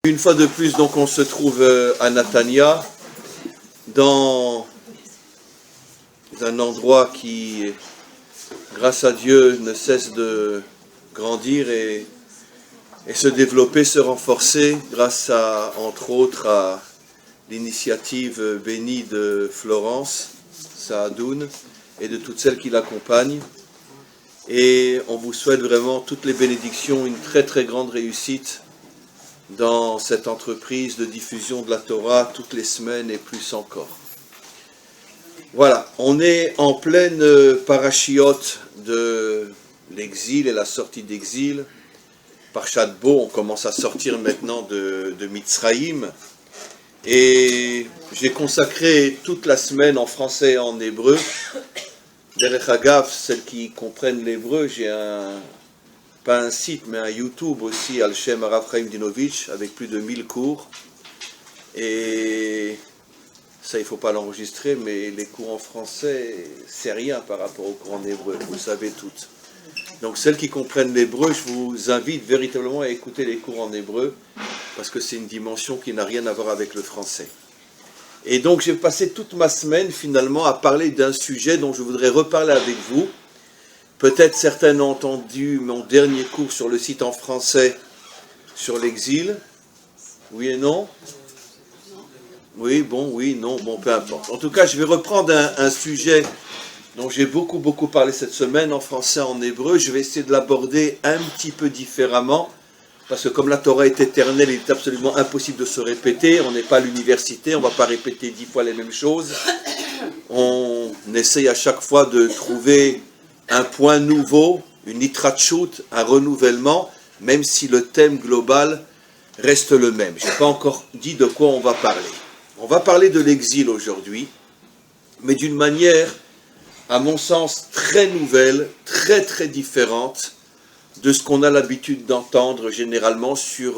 Une fois de plus, donc, on se trouve à Natania, dans un endroit qui, grâce à Dieu, ne cesse de grandir et se développer, se renforcer, grâce à, entre autres, à l'initiative bénie de Florence Saadoun et de toutes celles qui l'accompagnent. Et on vous souhaite vraiment toutes les bénédictions, une très très grande réussite dans cette entreprise de diffusion de la Torah toutes les semaines et plus encore. Voilà, on est en pleine parachiote de l'exil et la sortie d'exil. Parashat Bo, on commence à sortir maintenant de Mitzraïm. Et j'ai consacré toute la semaine en français et en hébreu. Derech Agav, celles qui comprennent l'hébreu, j'ai pas un site, mais un YouTube aussi, Al Shem Harav Chaim Dinovitch, avec plus de 1000 cours. Et ça, il ne faut pas l'enregistrer, mais les cours en français, c'est rien par rapport aux cours en hébreu, vous le savez toutes. Donc celles qui comprennent l'hébreu, je vous invite véritablement à écouter les cours en hébreu, parce que c'est une dimension qui n'a rien à voir avec le français. Et donc j'ai passé toute ma semaine finalement à parler d'un sujet dont je voudrais reparler avec vous. Peut-être certains ont entendu mon dernier cours sur le site en français sur l'exil. Oui et non? Oui, bon, oui, non, bon, peu importe. En tout cas, je vais reprendre un sujet dont j'ai beaucoup parlé cette semaine en français, en hébreu. Je vais essayer de l'aborder un petit peu différemment, parce que comme la Torah est éternelle, il est absolument impossible de se répéter. On n'est pas à l'université, on ne va pas répéter 10 fois les mêmes choses. On essaye à chaque fois de trouver un point nouveau, une hitratchut, un renouvellement, même si le thème global reste le même. Je n'ai pas encore dit de quoi on va parler. On va parler de l'exil aujourd'hui, mais d'une manière, à mon sens, très nouvelle, très différente de ce qu'on a l'habitude d'entendre généralement sur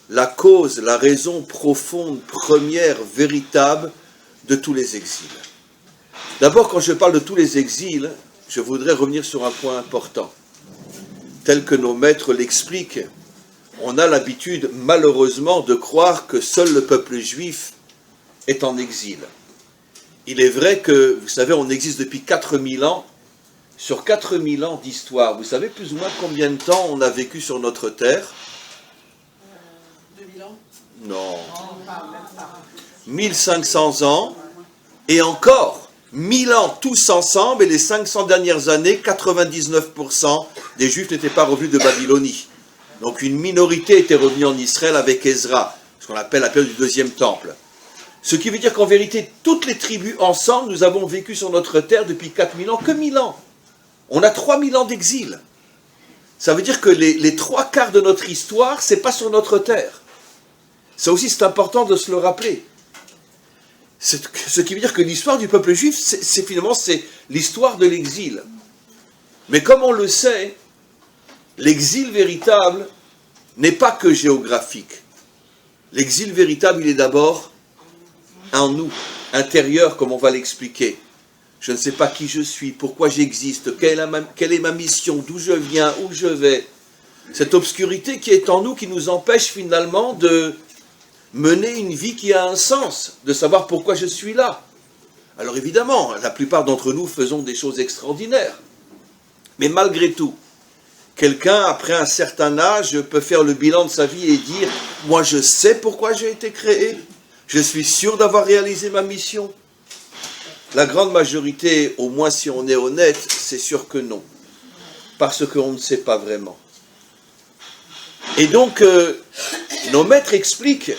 la cause, la raison profonde, première, véritable de tous les exils. D'abord, quand je parle de tous les exils, je voudrais revenir sur un point important. Tel que nos maîtres l'expliquent, on a l'habitude, malheureusement, de croire que seul le peuple juif est en exil. Il est vrai que, vous savez, on existe depuis 4000 ans. Sur 4000 ans d'histoire, vous savez plus ou moins combien de temps on a vécu sur notre terre? 2000 ans? Non. 1500 ans, et encore 1000 ans tous ensemble, et les 500 dernières années, 99% des Juifs n'étaient pas revenus de Babylonie. Donc une minorité était revenue en Israël avec Ezra, ce qu'on appelle la période du deuxième temple. Ce qui veut dire qu'en vérité, toutes les tribus ensemble, nous avons vécu sur notre terre depuis 4000 ans, que 1000 ans. On a 3000 ans d'exil. Ça veut dire que les 3/4 de notre histoire, c'est pas sur notre terre. Ça aussi, c'est important de se le rappeler. Ce qui veut dire que l'histoire du peuple juif, finalement, c'est l'histoire de l'exil. Mais comme on le sait, l'exil véritable n'est pas que géographique. L'exil véritable, il est d'abord en nous, intérieur, comme on va l'expliquer. Je ne sais pas qui je suis, pourquoi j'existe, quelle est ma mission, d'où je viens, où je vais. Cette obscurité qui est en nous, qui nous empêche finalement de mener une vie qui a un sens, de savoir pourquoi je suis là. Alors évidemment, la plupart d'entre nous faisons des choses extraordinaires. Mais malgré tout, quelqu'un, après un certain âge, peut faire le bilan de sa vie et dire « Moi, je sais pourquoi j'ai été créé. Je suis sûr d'avoir réalisé ma mission. » La grande majorité, au moins si on est honnête, c'est sûr que non. Parce qu'on ne sait pas vraiment. Et donc, nos maîtres expliquent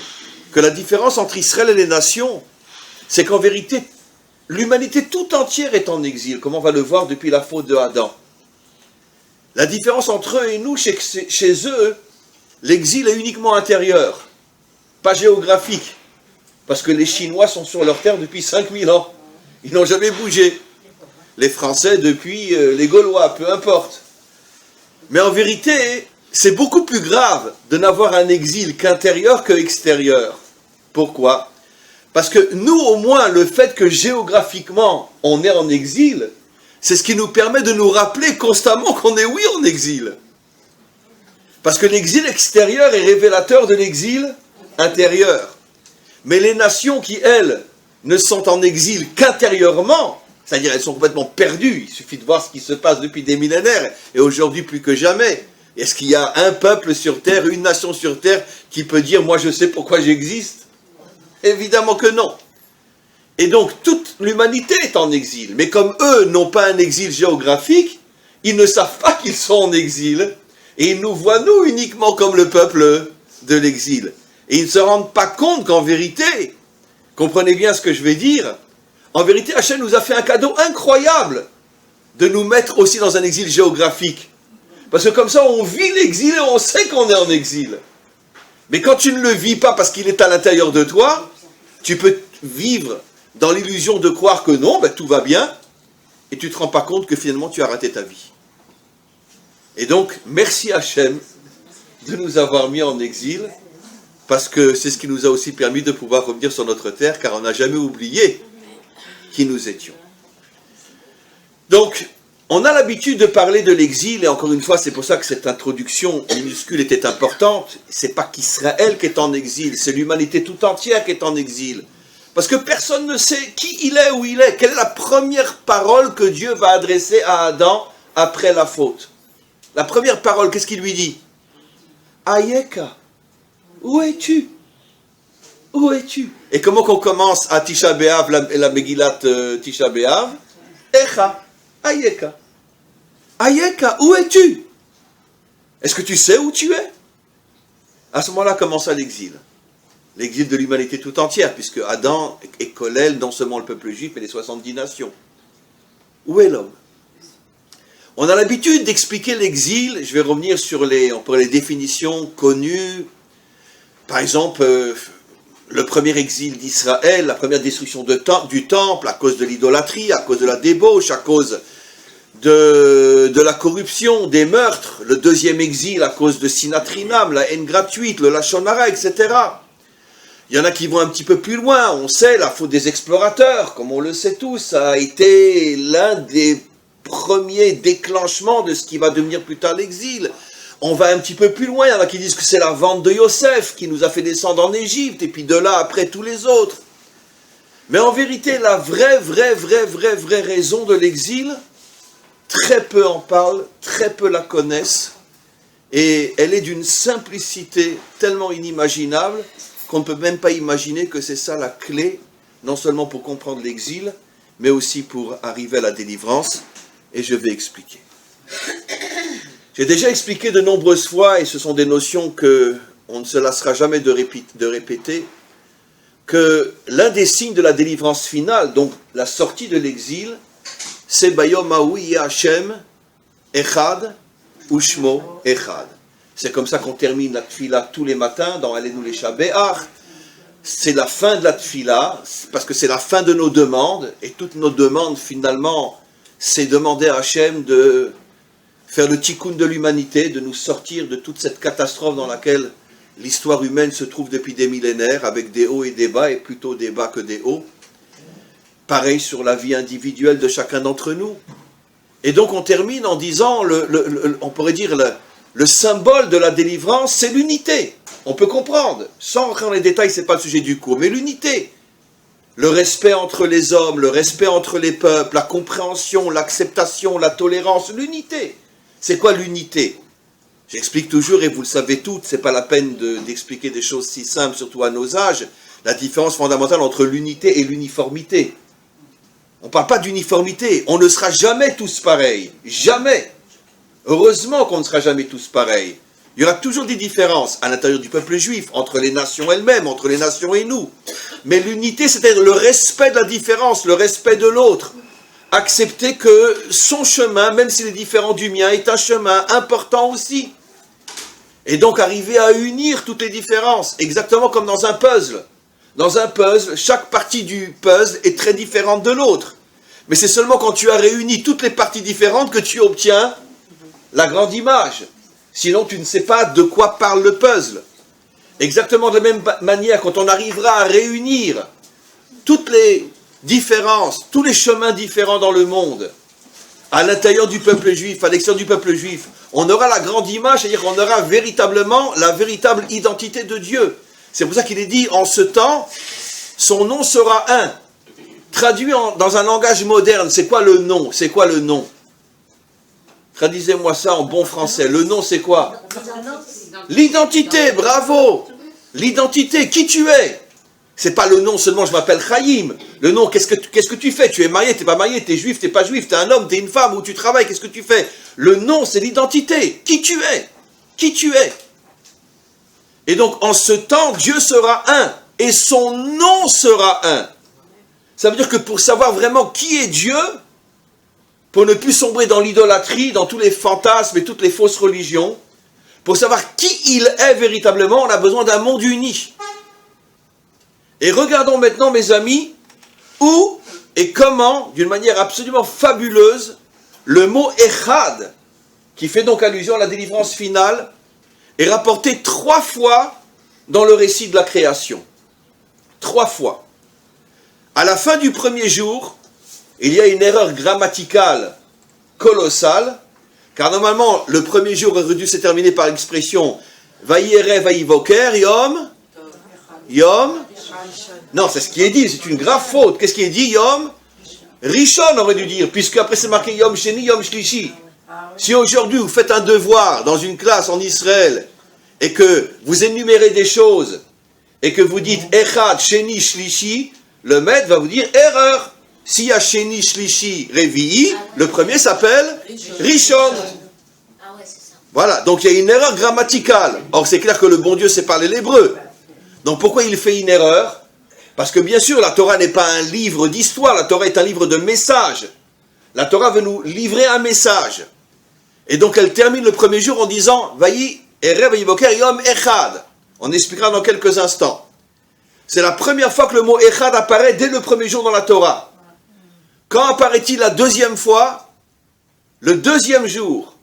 que la différence entre Israël et les nations, c'est qu'en vérité, l'humanité tout entière est en exil, comme on va le voir depuis la faute de Adam. La différence entre eux et nous, c'est que chez eux, l'exil est uniquement intérieur, pas géographique. Parce que les Chinois sont sur leur terre depuis 5000 ans. Ils n'ont jamais bougé. Les Français depuis les Gaulois, peu importe. Mais en vérité, c'est beaucoup plus grave de n'avoir un exil qu'intérieur que extérieur. Pourquoi? Parce que nous, au moins, le fait que géographiquement, on est en exil, c'est ce qui nous permet de nous rappeler constamment qu'on est, en exil. Parce que l'exil extérieur est révélateur de l'exil intérieure. Mais les nations qui, elles, ne sont en exil qu'intérieurement, c'est-à-dire elles sont complètement perdues, il suffit de voir ce qui se passe depuis des millénaires, et aujourd'hui plus que jamais. Est-ce qu'il y a un peuple sur terre, une nation sur terre, qui peut dire « moi je sais pourquoi j'existe » Évidemment que non. Et donc toute l'humanité est en exil, mais comme eux n'ont pas un exil géographique, ils ne savent pas qu'ils sont en exil, et ils nous voient nous uniquement comme le peuple de l'exil. Et ils ne se rendent pas compte qu'en vérité, comprenez bien ce que je vais dire, en vérité Hachem nous a fait un cadeau incroyable de nous mettre aussi dans un exil géographique. Parce que comme ça on vit l'exil et on sait qu'on est en exil. Mais quand tu ne le vis pas parce qu'il est à l'intérieur de toi, tu peux vivre dans l'illusion de croire que non, ben tout va bien, et tu ne te rends pas compte que finalement tu as raté ta vie. Et donc, merci Hachem de nous avoir mis en exil, parce que c'est ce qui nous a aussi permis de pouvoir revenir sur notre terre, car on n'a jamais oublié qui nous étions. Donc, on a l'habitude de parler de l'exil, et encore une fois, c'est pour ça que cette introduction minuscule était importante. C'est pas qu'Israël qui est en exil, c'est l'humanité tout entière qui est en exil. Parce que personne ne sait qui il est, où il est. Quelle est la première parole que Dieu va adresser à Adam après la faute? La première parole, qu'est-ce qu'il lui dit? Ayeka, où es-tu? Où es-tu? Et comment qu'on commence à Tisha B'Av, la Megillat Tisha B'Av? Echa, Ayeka. Ayeka, où es-tu? Est-ce que tu sais où tu es? À ce moment-là commence l'exil. L'exil de l'humanité tout entière, puisque Adam est Kolel, non seulement le peuple juif, mais les 70 nations. Où est l'homme? On a l'habitude d'expliquer l'exil, je vais revenir sur les définitions connues. Par exemple, le premier exil d'Israël, la première destruction du temple, à cause de l'idolâtrie, à cause de la débauche, à cause de la corruption, des meurtres. Le deuxième exil à cause de Sinatrinam, la haine gratuite, le Lachon Hara, etc. Il y en a qui vont un petit peu plus loin. On sait la faute des explorateurs, comme on le sait tous. Ça a été l'un des premiers déclenchements de ce qui va devenir plus tard l'exil. On va un petit peu plus loin. Il y en a qui disent que c'est la vente de Yosef qui nous a fait descendre en Égypte, et puis de là après tous les autres. Mais en vérité, la vraie raison de l'exil, très peu en parlent, très peu la connaissent, et elle est d'une simplicité tellement inimaginable qu'on ne peut même pas imaginer que c'est ça la clé, non seulement pour comprendre l'exil, mais aussi pour arriver à la délivrance, et je vais expliquer. J'ai déjà expliqué de nombreuses fois, et ce sont des notions qu'on ne se lassera jamais de répéter, que l'un des signes de la délivrance finale, donc la sortie de l'exil, c'est Bayom Haoui Hashem Echad Ushmo Echad. C'est comme ça qu'on termine la tfila tous les matins dans Alenu Lesha Be'ach. C'est la fin de la tfila, parce que c'est la fin de nos demandes, et toutes nos demandes finalement, c'est demander à Hachem de faire le tikkun de l'humanité, de nous sortir de toute cette catastrophe dans laquelle l'histoire humaine se trouve depuis des millénaires, avec des hauts et des bas, et plutôt des bas que des hauts. Pareil sur la vie individuelle de chacun d'entre nous. Et donc on termine en disant, on pourrait dire, le symbole de la délivrance, c'est l'unité. On peut comprendre, sans rentrer dans les détails, ce n'est pas le sujet du cours, mais l'unité. Le respect entre les hommes, le respect entre les peuples, la compréhension, l'acceptation, la tolérance, l'unité. C'est quoi l'unité? J'explique toujours, et vous le savez toutes, ce n'est pas la peine d'expliquer des choses si simples, surtout à nos âges, la différence fondamentale entre l'unité et l'uniformité. On ne parle pas d'uniformité, on ne sera jamais tous pareils, jamais. Heureusement qu'on ne sera jamais tous pareils. Il y aura toujours des différences à l'intérieur du peuple juif, entre les nations elles-mêmes, entre les nations et nous. Mais l'unité, c'est-à-dire le respect de la différence, le respect de l'autre. Accepter que son chemin, même s'il est différent du mien, est un chemin important aussi. Et donc arriver à unir toutes les différences, exactement comme dans un puzzle. Dans un puzzle, chaque partie du puzzle est très différente de l'autre. Mais c'est seulement quand tu as réuni toutes les parties différentes que tu obtiens la grande image. Sinon, tu ne sais pas de quoi parle le puzzle. Exactement de la même manière, quand on arrivera à réunir toutes les différences, tous les chemins différents dans le monde, à l'intérieur du peuple juif, à l'extérieur du peuple juif, on aura la grande image, c'est-à-dire qu'on aura véritablement la véritable identité de Dieu. C'est pour ça qu'il est dit, en ce temps, son nom sera un. Traduit dans un langage moderne, c'est quoi le nom? C'est quoi le nom? Traduisez-moi ça en bon français. Le nom, c'est quoi? L'identité, bravo. L'identité, qui tu es. C'est pas le nom seulement, je m'appelle Chaim. Le nom, qu'est-ce que tu fais? Tu es marié, tu n'es pas marié, tu es juif, tu n'es pas juif, tu es un homme, tu es une femme, où tu travailles, qu'est-ce que tu fais? Le nom, c'est l'identité. Qui tu es? Qui tu es? Et donc, en ce temps, Dieu sera un. Et son nom sera un. Ça veut dire que pour savoir vraiment qui est Dieu, pour ne plus sombrer dans l'idolâtrie, dans tous les fantasmes et toutes les fausses religions, pour savoir qui il est véritablement, on a besoin d'un monde uni. Et regardons maintenant, mes amis, où et comment, d'une manière absolument fabuleuse, le mot Echad, qui fait donc allusion à la délivrance finale, est rapporté 3 fois dans le récit de la création. 3 fois. À la fin du premier jour, il y a une erreur grammaticale colossale, car normalement, le premier jour aurait dû se terminer par l'expression Vayere Vayivoker, Yom. Non, c'est ce qui est dit, c'est une grave faute. Qu'est-ce qui est dit? Yom Rishon aurait dû dire, puisque après c'est marqué Yom Sheni, Yom Shlishi. Si aujourd'hui vous faites un devoir dans une classe en Israël et que vous énumérez des choses et que vous dites Echad, Sheni, Shlishi, le maître va vous dire erreur. S'il y a Sheni, Shlishi, Revi'i, le premier s'appelle Rishon. Voilà, donc il y a une erreur grammaticale. Or c'est clair que le bon Dieu sait parler l'hébreu. Donc pourquoi il fait une erreur? Parce que bien sûr la Torah n'est pas un livre d'histoire, la Torah est un livre de messages. La Torah veut nous livrer un message. Et donc elle termine le premier jour en disant Vayi Erev Vayivoker Yom Echad. On expliquera dans quelques instants. C'est la première fois que le mot Echad apparaît dès le premier jour dans la Torah. Quand apparaît-il la deuxième fois? Le deuxième jour.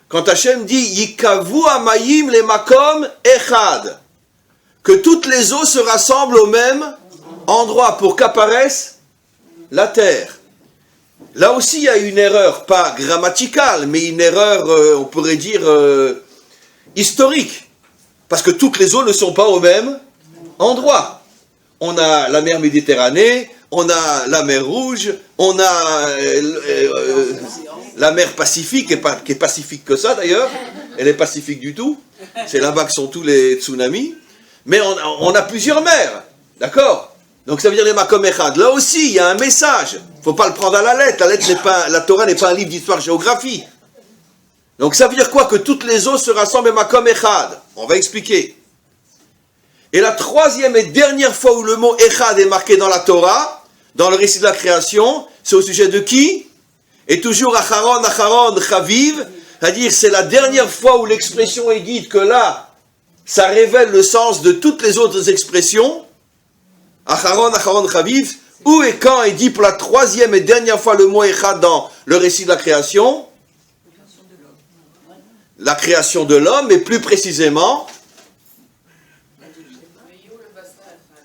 Quand Hachem dit Yikavu Amayim le Makom Echad. Que toutes les eaux se rassemblent au même endroit pour qu'apparaisse la terre. Là aussi, il y a une erreur, pas grammaticale, mais une erreur, on pourrait dire, historique. Parce que toutes les eaux ne sont pas au même endroit. On a la mer Méditerranée, on a la mer Rouge, on a la mer Pacifique, qui est pacifique que ça d'ailleurs. Elle est pacifique du tout. C'est là-bas que sont tous les tsunamis. Mais on a plusieurs mers, d'accord? Donc ça veut dire les Makom Echad. Là aussi, il y a un message. Il ne faut pas le prendre à la lettre. La Torah n'est pas un livre d'histoire-géographie. Donc ça veut dire quoi? Que toutes les eaux se rassemblent et Makom Echad. On va expliquer. Et la troisième et dernière fois où le mot Echad est marqué dans la Torah, dans le récit de la création, c'est au sujet de qui? Et toujours Acharon, Acharon, Chaviv, c'est-à-dire c'est la dernière fois où l'expression est dite que là, ça révèle le sens de toutes les autres expressions. Acharon, Acharon, Chaviv. Où et quand est dit pour la troisième et dernière fois le mot Echad dans le récit de la création? La création de l'homme, mais plus précisément,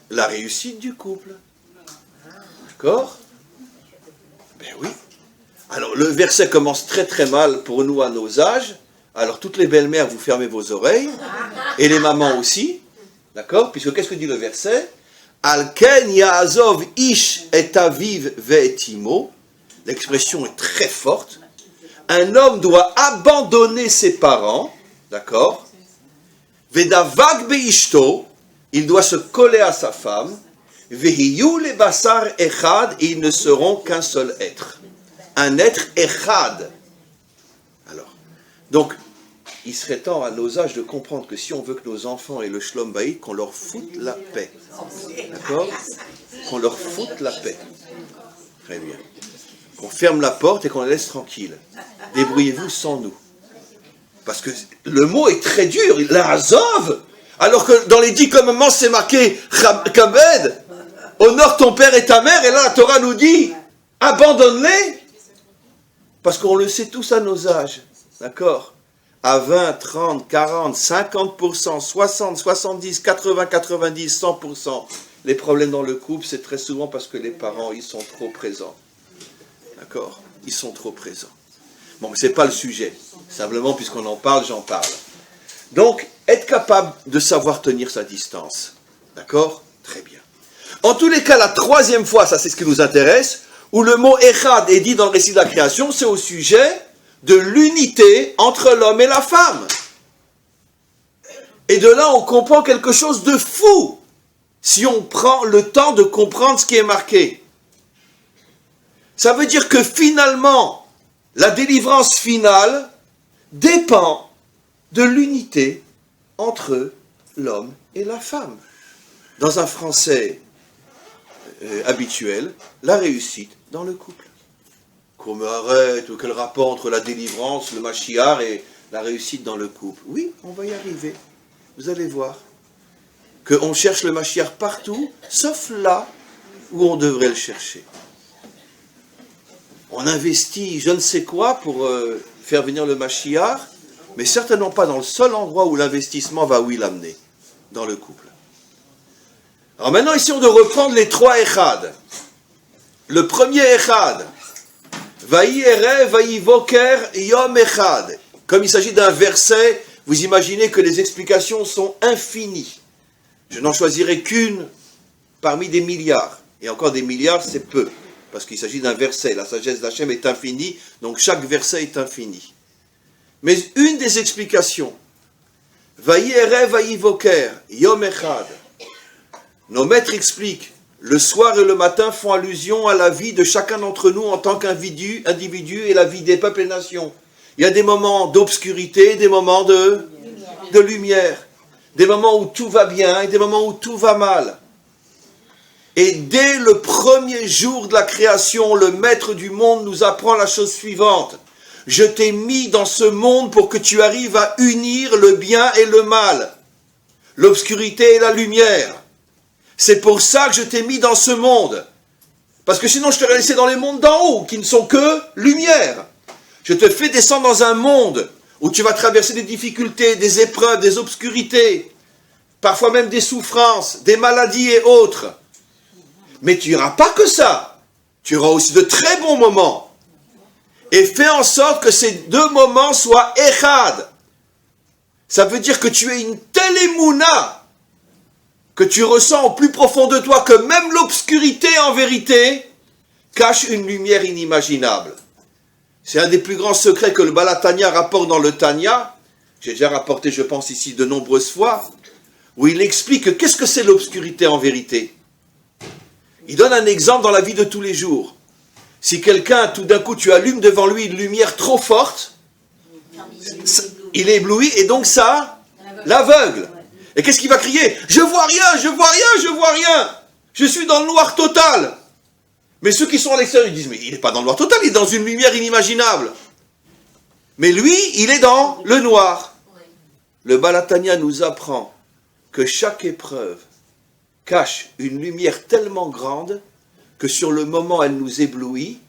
la réussite du couple. D'accord? Ben oui. Alors le verset commence très très mal pour nous à nos âges. Alors toutes les belles-mères, vous fermez vos oreilles, et les mamans aussi, d'accord? Puisque qu'est-ce que dit le verset? Alken ya'azov ish et aviv ve'et imo. L'expression est très forte. Un homme doit abandonner ses parents, d'accord? Vedavak beishto, il doit se coller à sa femme. Vehiyu le basar echad, et ils ne seront qu'un seul être. Un être echad. Donc, il serait temps à nos âges de comprendre que si on veut que nos enfants aient le shlom bayit, qu'on leur foute la paix. D'accord? Qu'on leur foute la paix. Très bien. Qu'on ferme la porte et qu'on les laisse tranquilles. Débrouillez-vous sans nous. Parce que le mot est très dur, la Azov. Alors que dans les 10 commandements, c'est marqué Kabed, honore ton père et ta mère, et là la Torah nous dit abandonne-les. Parce qu'on le sait tous à nos âges. D'accord? À 20, 30, 40, 50%, 60, 70, 80, 90, 100%. Les problèmes dans le couple, c'est très souvent parce que les parents, ils sont trop présents. D'accord? Ils sont trop présents. Bon, mais ce n'est pas le sujet. Simplement, puisqu'on en parle, j'en parle. Donc, être capable de savoir tenir sa distance. D'accord? Très bien. En tous les cas, la troisième fois, ça c'est ce qui nous intéresse, où le mot Echad est dit dans le récit de la création, c'est au sujet de l'unité entre l'homme et la femme. Et de là, on comprend quelque chose de fou, si on prend le temps de comprendre ce qui est marqué. Ça veut dire que finalement, la délivrance finale dépend de l'unité entre l'homme et la femme. Dans un français habituel, la réussite dans le couple. Qu'on me arrête, ou quel rapport entre la délivrance, le Mashiach et la réussite dans le couple. Oui, on va y arriver. Vous allez voir qu'on cherche le Mashiach partout, sauf là où on devrait le chercher. On investit je ne sais quoi pour faire venir le Mashiach, mais certainement pas dans le seul endroit où l'investissement va où il l'amener, dans le couple. Alors maintenant, essayons de reprendre les trois Echad. Le premier Echad, Vayi Erev, Vayi Voker, Yom Echad. Comme il s'agit d'un verset, vous imaginez que les explications sont infinies. Je n'en choisirai qu'une parmi des milliards. Et encore des milliards, c'est peu. Parce qu'il s'agit d'un verset. La sagesse d'Hachem est infinie, donc chaque verset est infini. Mais une des explications, Vayi Erev, Vayi Voker, Yom Echad. Nos maîtres expliquent, le soir et le matin font allusion à la vie de chacun d'entre nous en tant qu'individu et la vie des peuples et nations. Il y a des moments d'obscurité, des moments de lumière, des moments où tout va bien et des moments où tout va mal. Et dès le premier jour de la création, le maître du monde nous apprend la chose suivante. Je t'ai mis dans ce monde pour que tu arrives à unir le bien et le mal, l'obscurité et la lumière. C'est pour ça que je t'ai mis dans ce monde. Parce que sinon je t'aurais laissé dans les mondes d'en haut, qui ne sont que lumière. Je te fais descendre dans un monde où tu vas traverser des difficultés, des épreuves, des obscurités, parfois même des souffrances, des maladies et autres. Mais tu n'auras pas que ça. Tu auras aussi de très bons moments. Et fais en sorte que ces deux moments soient Echad. Ça veut dire que tu es une telle émouna que tu ressens au plus profond de toi que même l'obscurité en vérité cache une lumière inimaginable. C'est un des plus grands secrets que le Baal HaTanya rapporte dans le Tanya. J'ai déjà rapporté, je pense, ici de nombreuses fois, où il explique qu'est-ce que c'est l'obscurité en vérité. Il donne un exemple dans la vie de tous les jours. Si quelqu'un, tout d'un coup, tu allumes devant lui une lumière trop forte, il est ébloui et donc ça l'aveugle. Et qu'est-ce qu'il va crier? Je vois rien, je vois rien, je vois rien. Je suis dans le noir total. Mais ceux qui sont à l'extérieur, ils disent, mais il n'est pas dans le noir total, il est dans une lumière inimaginable. Mais lui, il est dans le noir. Le Baal HaTanya nous apprend que chaque épreuve cache une lumière tellement grande que sur le moment, elle nous éblouit.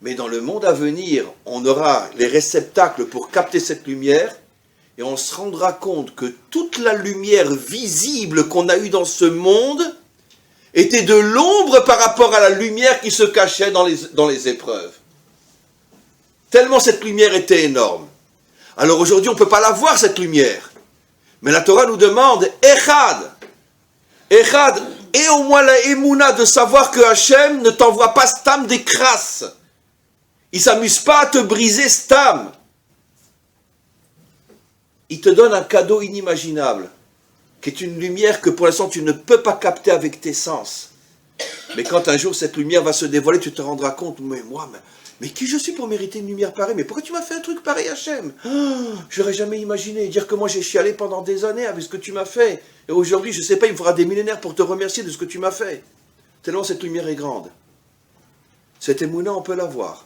Mais dans le monde à venir, on aura les réceptacles pour capter cette lumière. Et on se rendra compte que toute la lumière visible qu'on a eue dans ce monde était de l'ombre par rapport à la lumière qui se cachait dans les épreuves. Tellement cette lumière était énorme. Alors aujourd'hui, on ne peut pas la voir, cette lumière. Mais la Torah nous demande Echad. Echad, et au moins la émouna de savoir que Hachem ne t'envoie pas stam des crasses. Il ne s'amuse pas à te briser stam. Il te donne un cadeau inimaginable, qui est une lumière que pour l'instant tu ne peux pas capter avec tes sens. Mais quand un jour cette lumière va se dévoiler, tu te rendras compte, mais qui je suis pour mériter une lumière pareille? Mais pourquoi tu m'as fait un truc pareil, Hachem? Je n'aurais jamais imaginé dire que moi j'ai chialé pendant des années avec ce que tu m'as fait. Et aujourd'hui, je ne sais pas, il me faudra des millénaires pour te remercier de ce que tu m'as fait. Tellement cette lumière est grande. Cette émouna, on peut la voir.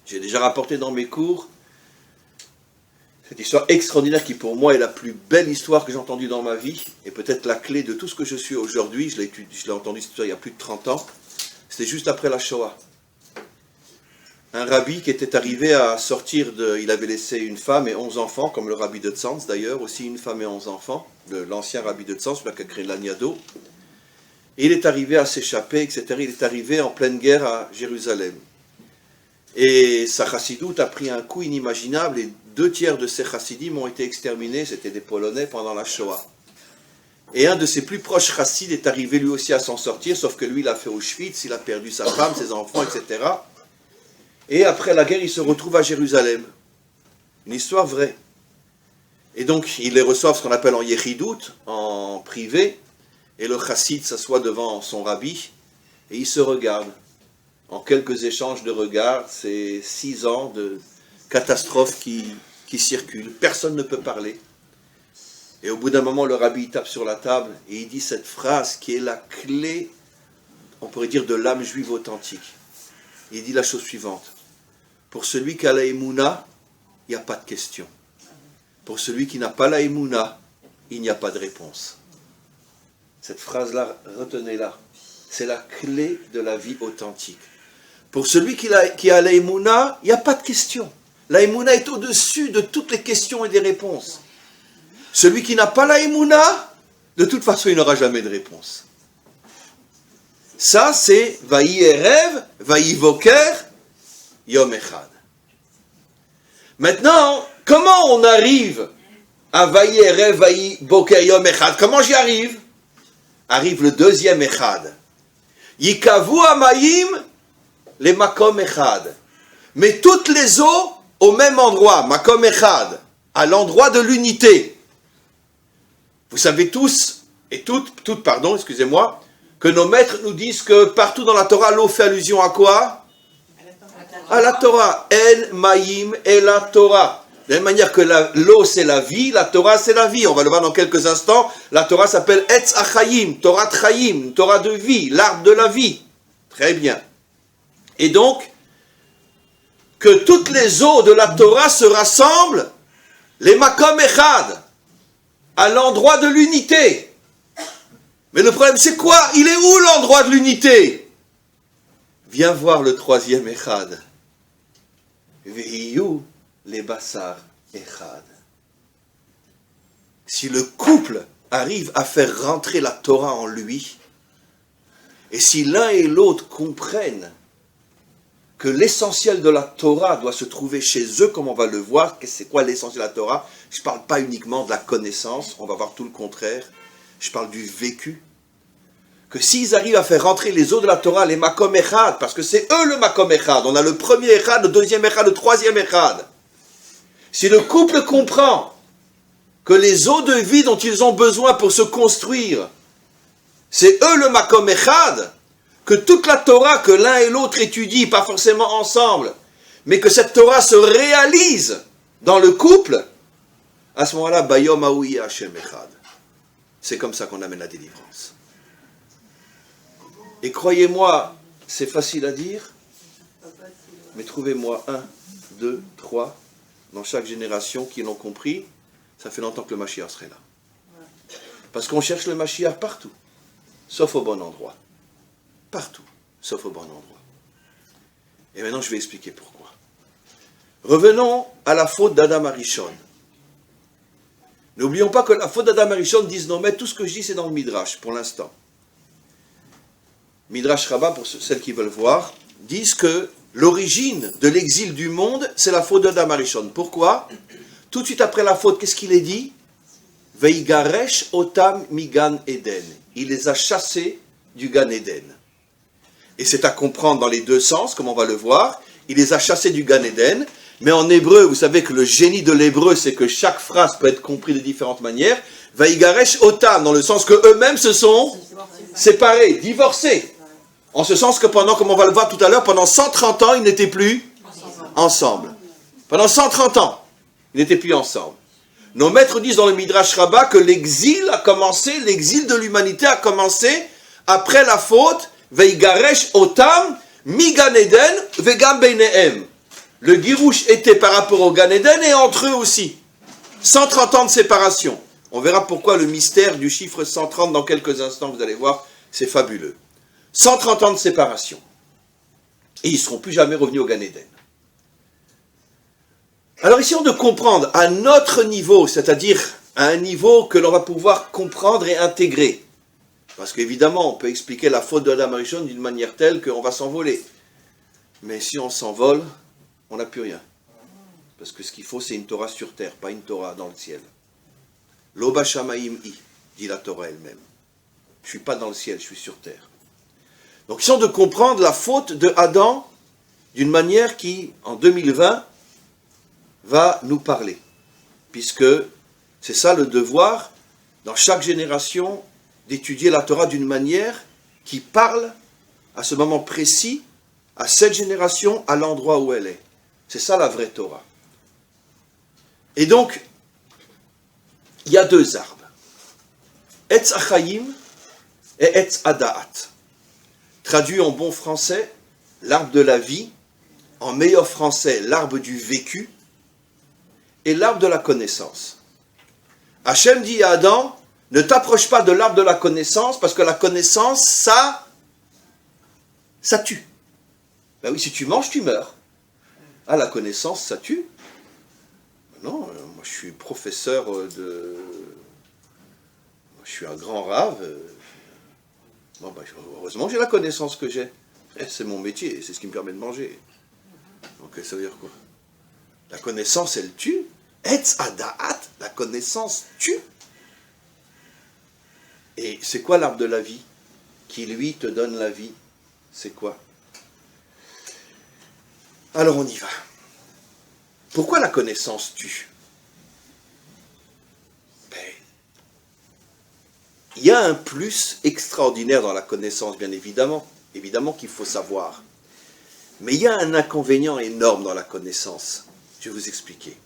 J'ai déjà rapporté dans mes cours cette histoire extraordinaire qui pour moi est la plus belle histoire que j'ai entendue dans ma vie, et peut-être la clé de tout ce que je suis aujourd'hui. Je l'ai entendu cette histoire il y a plus de 30 ans. C'était juste après la Shoah. Un rabbi qui était arrivé à sortir il avait laissé une femme et 11 enfants, comme le rabbi de Tzantz d'ailleurs, aussi une femme et 11 enfants, l'ancien rabbi de Tzantz, celui qui a créé l'Aniado. Et il est arrivé à s'échapper, etc. Il est arrivé en pleine guerre à Jérusalem. Et sa chassidoute a pris un coup inimaginable, et 2/3 de ces chassidim ont été exterminés, c'était des Polonais pendant la Shoah. Et un de ses plus proches chassids est arrivé lui aussi à s'en sortir, sauf que lui il a fait Auschwitz, il a perdu sa femme, ses enfants, etc. Et après la guerre, il se retrouve à Jérusalem. Une histoire vraie. Et donc, ils les reçoivent ce qu'on appelle en yéchidout, en privé, et le chassid s'assoit devant son rabbi, et ils se regardent. En quelques échanges de regards, c'est 6 ans de catastrophe qui circulent. Personne ne peut parler. Et au bout d'un moment, le rabbi tape sur la table, et il dit cette phrase qui est la clé, on pourrait dire, de l'âme juive authentique. Il dit la chose suivante. Pour celui qui a la émouna, il n'y a pas de question. Pour celui qui n'a pas la émouna, il n'y a pas de réponse. Cette phrase-là, retenez-la. C'est la clé de la vie authentique. Pour celui qui a la émouna, il n'y a pas de question. La émouna est au-dessus de toutes les questions et des réponses. Celui qui n'a pas la émouna, de toute façon, il n'aura jamais de réponse. Ça, c'est Vaï Erev, Vaï Voker, Yom Echad. Maintenant, comment on arrive à Vaï Erev, Vaï Boker, Yom Echad? Comment j'y arrive? Arrive le deuxième Echad. Yikavu Amayim, les Makom Echad. Mais toutes les eaux au même endroit, Makom Echad, à l'endroit de l'unité. Vous savez tous, et toutes, excusez-moi, que nos maîtres nous disent que partout dans la Torah, l'eau fait allusion à quoi? À la Torah. En Maïm et la Torah. De la même manière que l'eau c'est la vie, la Torah c'est la vie. On va le voir dans quelques instants. La Torah s'appelle Etz Achayim, Torah Trayim, Torah de vie, l'arbre de la vie. Très bien. Et donc, que toutes les eaux de la Torah se rassemblent, les Makom Echad, à l'endroit de l'unité. Mais le problème c'est quoi? Il est où l'endroit de l'unité? Viens voir le troisième Echad. Vehiyu les Bassar Echad. Si le couple arrive à faire rentrer la Torah en lui, et si l'un et l'autre comprennent que l'essentiel de la Torah doit se trouver chez eux, comme on va le voir, c'est quoi l'essentiel de la Torah? Je ne parle pas uniquement de la connaissance, on va voir tout le contraire, je parle du vécu. Que s'ils arrivent à faire rentrer les eaux de la Torah, les Makom Echad, parce que c'est eux le Makom Echad, on a le premier Echad, le deuxième Echad, le troisième Echad. Si le couple comprend que les eaux de vie dont ils ont besoin pour se construire, c'est eux le Makom Echad, que toute la Torah que l'un et l'autre étudient, pas forcément ensemble, mais que cette Torah se réalise dans le couple, à ce moment-là, Bayom Haouhi Hashem Echad. C'est comme ça qu'on amène la délivrance. Et croyez-moi, c'est facile à dire, mais trouvez-moi 1, 2, 3 dans chaque génération qui l'ont compris, ça fait longtemps que le Mashiach serait là. Parce qu'on cherche le Mashiach partout, sauf au bon endroit. Partout, sauf au bon endroit. Et maintenant, je vais expliquer pourquoi. Revenons à la faute d'Adam Arishon. N'oublions pas que la faute d'Adam Arishon, disent nos maîtres, tout ce que je dis, c'est dans le Midrash, pour l'instant. Midrash Rabbah, pour celles qui veulent voir, disent que l'origine de l'exil du monde, c'est la faute d'Adam Arishon. Pourquoi? Tout de suite après la faute, qu'est-ce qu'il est dit? Veigaresh otam migan Eden. Il les a chassés du Gan Eden. Et c'est à comprendre dans les deux sens, comme on va le voir. Il les a chassés du Gan Eden. Mais en hébreu, vous savez que le génie de l'hébreu, c'est que chaque phrase peut être comprise de différentes manières. Veigaresh otam, dans le sens que eux-mêmes se sont séparés, divorcés. En ce sens que pendant, comme on va le voir tout à l'heure, pendant 130 ans, ils n'étaient plus ensemble. Pendant 130 ans, ils n'étaient plus ensemble. Nos maîtres disent dans le Midrash Rabbah que l'exil a commencé, l'exil de l'humanité a commencé après la faute, Veigaresh otam, mi Gan Eden, vegam beinehem. Le girouche était par rapport au Gan Eden et entre eux aussi. 130 ans de séparation. On verra pourquoi le mystère du chiffre 130 dans quelques instants, vous allez voir, c'est fabuleux. 130 ans de séparation. Et ils ne seront plus jamais revenus au Gan Eden. Alors essayons de comprendre à notre niveau, c'est-à-dire à un niveau que l'on va pouvoir comprendre et intégrer. Parce qu'évidemment, on peut expliquer la faute de Adam Arishon d'une manière telle qu'on va s'envoler. Mais si on s'envole, on n'a plus rien. parce que ce qu'il faut, c'est une Torah sur terre, pas une Torah dans le ciel. Loba Shamaim I, dit la Torah elle-même. Je ne suis pas dans le ciel, je suis sur terre. Donc, ils sont de comprendre la faute de Adam d'une manière qui, en 2020, va nous parler. Puisque c'est ça le devoir, dans chaque génération, d'étudier la Torah d'une manière qui parle à ce moment précis, à cette génération, à l'endroit où elle est. C'est ça la vraie Torah. Et donc, il y a deux arbres. Etz Achayim et Etz Adaat. Traduit en bon français, l'arbre de la vie, en meilleur français, l'arbre du vécu, et l'arbre de la connaissance. Hachem dit à Adam, ne t'approche pas de l'arbre de la connaissance, parce que la connaissance, ça tue. Ben oui, si tu manges, tu meurs. Ah, la connaissance, ça tue? Non, moi je suis professeur je suis un grand rave. Bon, ben, heureusement j'ai la connaissance que j'ai. C'est mon métier, c'est ce qui me permet de manger. Donc ça veut dire quoi? La connaissance, elle tue. Etz Adaat, la connaissance tue. Et c'est quoi l'arbre de la vie qui, lui, te donne la vie? C'est quoi? Alors on y va. Pourquoi la connaissance tue? Il y a un plus extraordinaire dans la connaissance, bien évidemment. Évidemment qu'il faut savoir. Mais il y a un inconvénient énorme dans la connaissance. Je vais vous expliquer.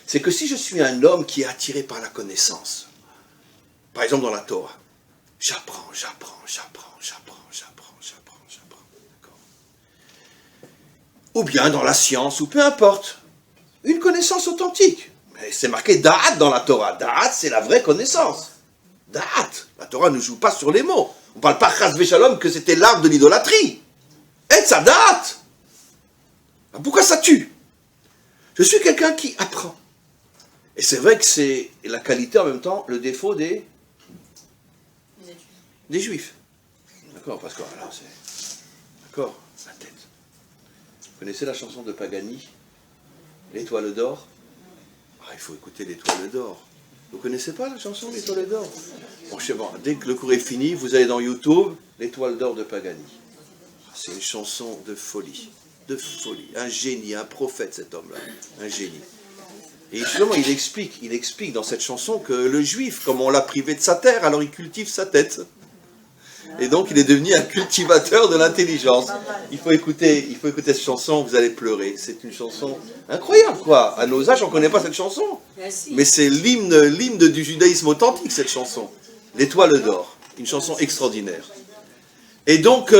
C'est que si je suis un homme qui est attiré par la connaissance, par exemple dans la Torah, j'apprends. D'accord. Ou bien dans la science, ou peu importe. Une connaissance authentique. Mais c'est marqué Da'at dans la Torah. Da'at, c'est la vraie connaissance. Da'at. La Torah ne joue pas sur les mots. On ne parle pas Chas Veshalom que c'était l'arbre de l'idolâtrie. Etz Da'at. Pourquoi ça tue? Je suis quelqu'un qui apprend. Et c'est vrai que c'est la qualité en même temps, le défaut des Juifs. D'accord, parce que là, c'est... D'accord, la tête. Vous connaissez la chanson de Pagani, L'Étoile d'Or? Il faut écouter L'Étoile d'Or. Vous connaissez pas la chanson L'Étoile d'Or? Bon, je sais pas, dès que le cours est fini, vous allez dans YouTube, L'Étoile d'Or de Pagani. C'est une chanson de folie. De folie. Un génie, un prophète cet homme-là. Un génie. Et justement, il explique dans cette chanson que le juif, comme on l'a privé de sa terre, alors il cultive sa tête. Et donc il est devenu un cultivateur de l'intelligence. Il faut écouter cette chanson, vous allez pleurer. C'est une chanson incroyable, quoi. À nos âges, on ne connaît pas cette chanson. Mais c'est l'hymne du judaïsme authentique, cette chanson. L'Étoile d'Or. Une chanson extraordinaire. Et donc...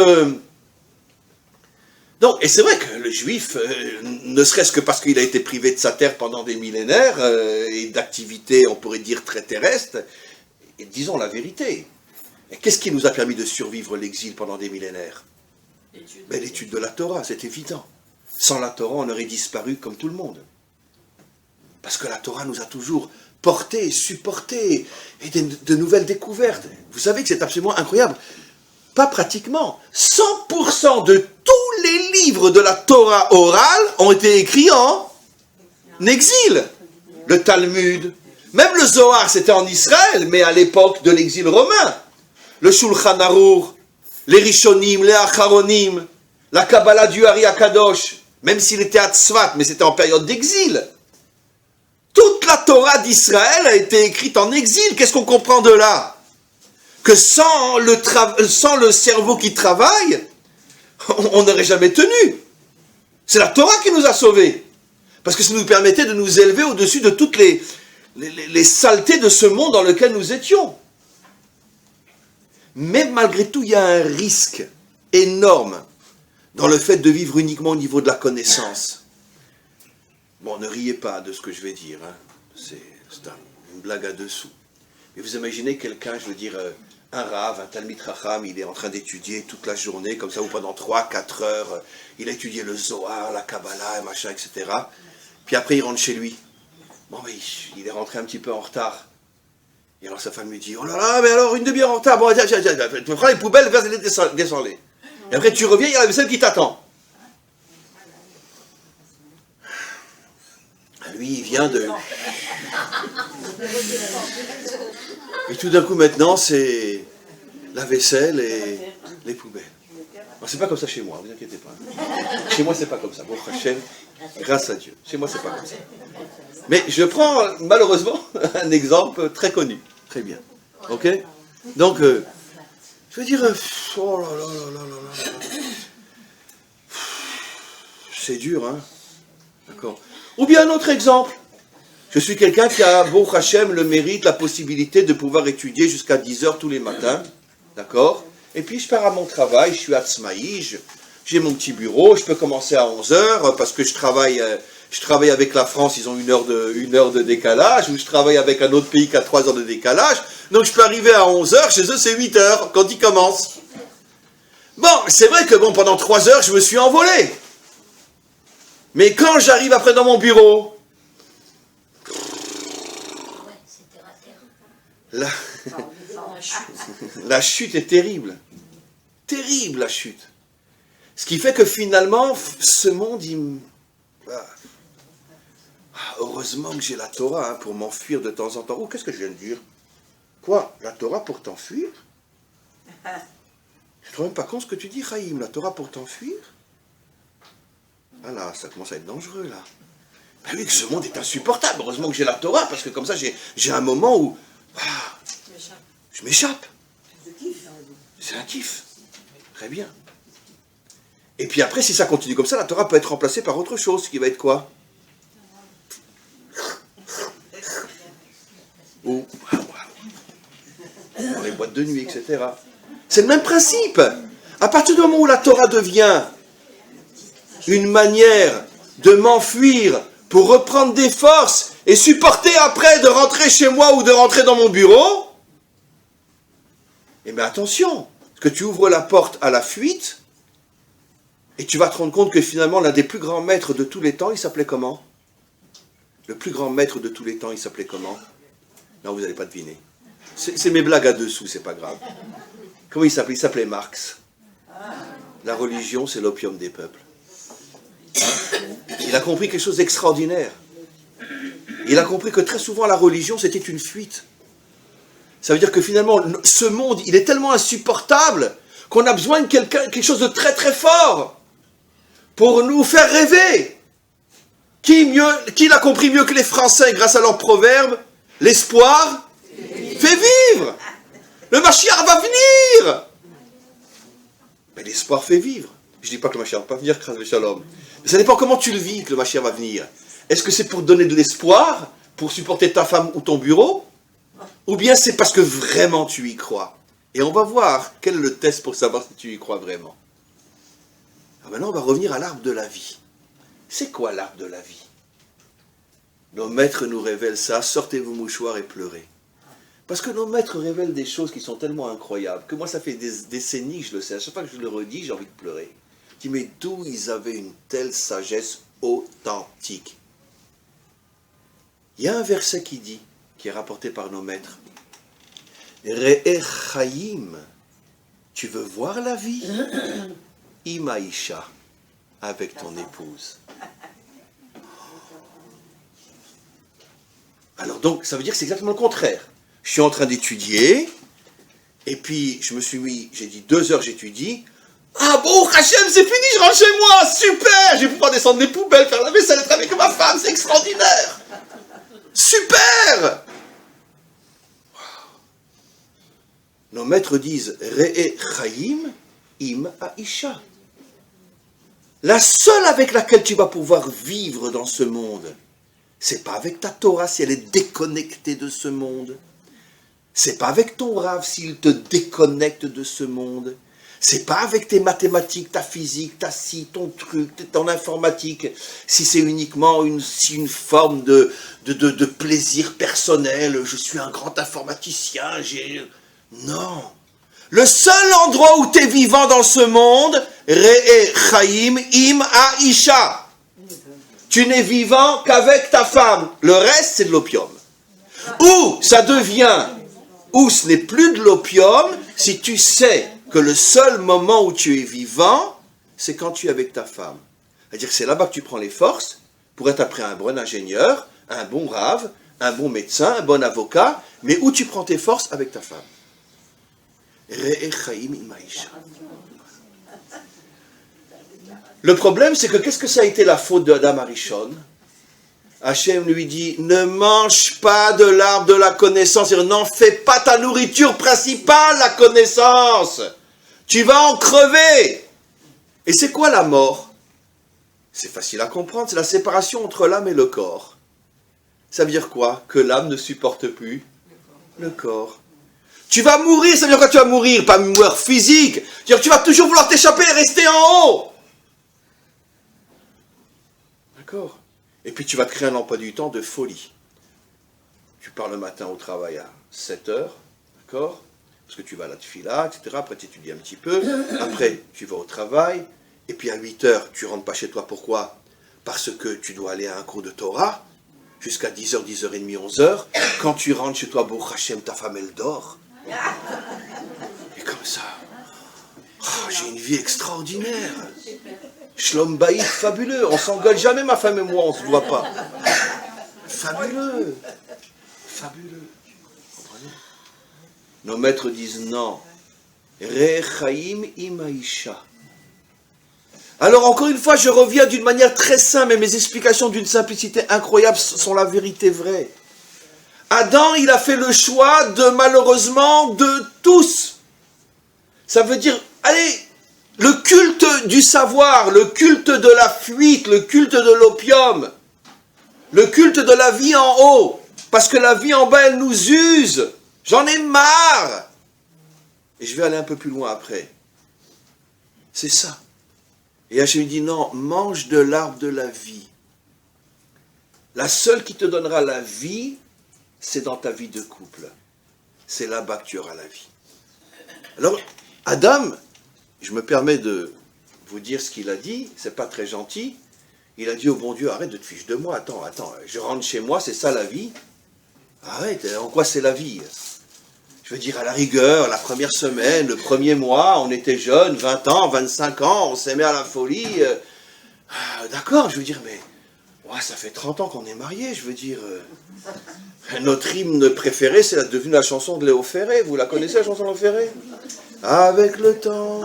et c'est vrai que le juif, ne serait-ce que parce qu'il a été privé de sa terre pendant des millénaires, et d'activités, on pourrait dire, très terrestres, et disons la vérité. Et qu'est-ce qui nous a permis de survivre l'exil pendant des millénaires? L'étude de la Torah, c'est évident. Sans la Torah, on aurait disparu comme tout le monde. Parce que la Torah nous a toujours portés, supportés, et de nouvelles découvertes. Vous savez que c'est absolument incroyable. Pas pratiquement. 100% de tous les livres de la Torah orale ont été écrits en exil. Le Talmud, même le Zohar, c'était en Israël, mais à l'époque de l'exil romain. Le Shulchan Aruch, les Rishonim, les Acharonim, la Kabbalah du Ari Akadosh, même s'il était à Tzfat, mais c'était en période d'exil. Toute la Torah d'Israël a été écrite en exil. Qu'est-ce qu'on comprend de là? Que sans le cerveau qui travaille, on n'aurait jamais tenu. C'est la Torah qui nous a sauvés. Parce que ça nous permettait de nous élever au-dessus de toutes les saletés de ce monde dans lequel nous étions. Mais malgré tout, il y a un risque énorme dans le fait de vivre uniquement au niveau de la connaissance. Bon, ne riez pas de ce que je vais dire. Hein. C'est une blague à dessous. Mais vous imaginez quelqu'un, je veux dire... un rave, un Talmid Chacham, il est en train d'étudier toute la journée, comme ça, ou pendant 3-4 heures, il a étudié le Zohar, la Kabbalah, machin, etc. Puis après, il rentre chez lui. Bon, mais il est rentré un petit peu en retard. Et alors sa femme lui dit, oh là là, mais alors, une demi-heure en retard, bon, tiens, tu prends les poubelles, verse-les, descends-les. Et après, tu reviens, il y a la vaisselle qui t'attend. lui, il vient de... Et tout d'un coup, maintenant, c'est la vaisselle et les poubelles. Alors, c'est pas comme ça chez moi, ne vous inquiétez pas. Chez moi, c'est pas comme ça. Bon, Hachem, grâce à Dieu. Chez moi, c'est pas comme ça. Mais je prends, malheureusement, un exemple très connu. Très bien. Ok? Donc, je veux dire, oh là là là là là là. C'est dur, hein? D'accord. Ou bien un autre exemple. Je suis quelqu'un qui a, bon Hachem, le mérite, la possibilité de pouvoir étudier jusqu'à 10 heures tous les matins. D'accord? Et puis je pars à mon travail, je suis à Tzmaï, j'ai mon petit bureau, je peux commencer à 11 heures parce que je travaille avec la France, ils ont une heure de décalage, ou je travaille avec un autre pays qui a 3 heures de décalage. Donc je peux arriver à 11 heures, chez eux c'est 8 heures quand ils commencent. Bon, c'est vrai que pendant 3 heures, je me suis envolé. Mais quand j'arrive après dans mon bureau, la chute est terrible. Terrible la chute. Ce qui fait que finalement, ce monde, heureusement que j'ai la Torah pour m'enfuir de temps en temps. Oh, qu'est-ce que je viens de dire? Quoi? La Torah pour t'enfuir? Je ne te rends même pas compte ce que tu dis, Chaim. La Torah pour t'enfuir? Ah là, ça commence à être dangereux, là. Ben oui, que ce monde est insupportable. Heureusement que j'ai la Torah, parce que comme ça, j'ai un moment où... je m'échappe. C'est un kiff. Très bien. Et puis après, si ça continue comme ça, la Torah peut être remplacée par autre chose, qui va être quoi? Ou dans les boîtes de nuit, etc. C'est le même principe. À partir du moment où la Torah devient une manière de m'enfuir pour reprendre des forces et supporter après de rentrer chez moi ou de rentrer dans mon bureau, eh bien attention, parce que tu ouvres la porte à la fuite et tu vas te rendre compte que finalement l'un des plus grands maîtres de tous les temps, il s'appelait comment? Le plus grand maître de tous les temps, il s'appelait comment? Non, vous n'allez pas deviner. C'est mes blagues à dessous, c'est pas grave. Comment il s'appelait? Il s'appelait Marx. La religion, c'est l'opium des peuples. Il a compris quelque chose d'extraordinaire. Il a compris que très souvent la religion c'était une fuite. Ça veut dire que finalement ce monde il est tellement insupportable qu'on a besoin de quelque chose de très très fort pour nous faire rêver. Qui l'a compris mieux que les Français grâce à leur proverbe? L'espoir fait vivre. Le Mashiach va venir. Mais l'espoir fait vivre. Je ne dis pas que le Mashiach ne va pas venir, Chas v'Shalom. Mais ça dépend comment tu le vis que le Mashiach va venir. Est-ce que c'est pour donner de l'espoir, pour supporter ta femme ou ton bureau? Ou bien c'est parce que vraiment tu y crois? Et on va voir quel est le test pour savoir si tu y crois vraiment. Alors maintenant, on va revenir à l'arbre de la vie. C'est quoi l'arbre de la vie? Nos maîtres nous révèlent ça. Sortez vos mouchoirs et pleurez. Parce que nos maîtres révèlent des choses qui sont tellement incroyables que moi, ça fait des décennies que je le sais. À chaque fois que je le redis, j'ai envie de pleurer. Je dis, mais d'où ils avaient une telle sagesse authentique? Il y a un verset qui dit, qui est rapporté par nos maîtres, Re'eh Chaim, tu veux voir la vie? Imaïcha, avec ton épouse. Alors donc, ça veut dire que c'est exactement le contraire. Je suis en train d'étudier, et puis j'ai dit 2 heures j'étudie. Ah bon, Hachem, c'est fini, je rentre chez moi, super, je vais pouvoir descendre les poubelles, faire la vaisselle, être avec ma femme, c'est extraordinaire. Super. Nos maîtres disent, Re'eh Chaim im Aisha. La seule avec laquelle tu vas pouvoir vivre dans ce monde, c'est pas avec ta Torah si elle est déconnectée de ce monde. C'est pas avec ton Rav s'il te déconnecte de ce monde. C'est pas avec tes mathématiques, ta physique, ta scie, ton truc, ton informatique. Si c'est uniquement une forme de plaisir personnel, je suis un grand informaticien, Non. Le seul endroit où tu es vivant dans ce monde, Re'eh Chaim im Aisha. Tu n'es vivant qu'avec ta femme. Le reste, c'est de l'opium. Ou ce n'est plus de l'opium, si tu sais que le seul moment où tu es vivant, c'est quand tu es avec ta femme. C'est-à-dire que c'est là-bas que tu prends les forces pour être après un bon ingénieur, un bon rave, un bon médecin, un bon avocat, mais où tu prends tes forces avec ta femme. Le problème, c'est que qu'est-ce que ça a été la faute d'Adam Arishon? Hachem lui dit, ne mange pas de l'arbre de la connaissance, n'en fais pas ta nourriture principale, la connaissance. Tu vas en crever. Et c'est quoi la mort? C'est facile à comprendre, c'est la séparation entre l'âme et le corps. Ça veut dire quoi? Que l'âme ne supporte plus le corps. Tu vas mourir, ça veut dire quoi tu vas mourir? Pas mourir physique. C'est-à-dire que tu vas toujours vouloir t'échapper et rester en haut. D'accord? Et puis tu vas te créer un emploi du temps de folie. Tu pars le matin au travail à 7 heures, d'accord? Parce que tu vas à la tfila, etc. Après tu étudies un petit peu. Après tu vas au travail. Et puis à 8 heures, tu rentres pas chez toi. Pourquoi? Parce que tu dois aller à un cours de Torah. Jusqu'à 10h, 10h30, 11h. Quand tu rentres chez toi, Baruch Hashem, ta femme elle dort. Et comme ça, oh, j'ai une vie extraordinaire. Shlom Bayit, fabuleux. On s'engueule jamais, ma femme et moi, on se voit pas. Fabuleux. Fabuleux. Comprenez? Nos maîtres disent non. Rechaim imaisha. Alors encore une fois, je reviens d'une manière très simple, mais mes explications d'une simplicité incroyable sont la vérité vraie. Adam, il a fait le choix de, malheureusement, de tous. Ça veut dire, allez, le culte du savoir, le culte de la fuite, le culte de l'opium, le culte de la vie en haut, parce que la vie en bas, elle nous use. J'en ai marre. Et je vais aller un peu plus loin après. C'est ça. Et Hachem lui dit, non, mange de l'arbre de la vie. La seule qui te donnera la vie, c'est dans ta vie de couple. C'est là-bas que tu auras la vie. Alors, Adam, je me permets de vous dire ce qu'il a dit, c'est pas très gentil. Il a dit au bon Dieu, arrête de te ficher de moi, attends, je rentre chez moi, c'est ça la vie? Arrête, en quoi c'est la vie? Je veux dire, à la rigueur, la première semaine, le premier mois, on était jeunes, 20 ans, 25 ans, on s'aimait à la folie. D'accord, je veux dire, mais ouais, ça fait 30 ans qu'on est mariés, je veux dire. Notre hymne préféré, c'est devenu la chanson de Léo Ferré. Vous la connaissez, la chanson de Léo Ferré? Avec le temps,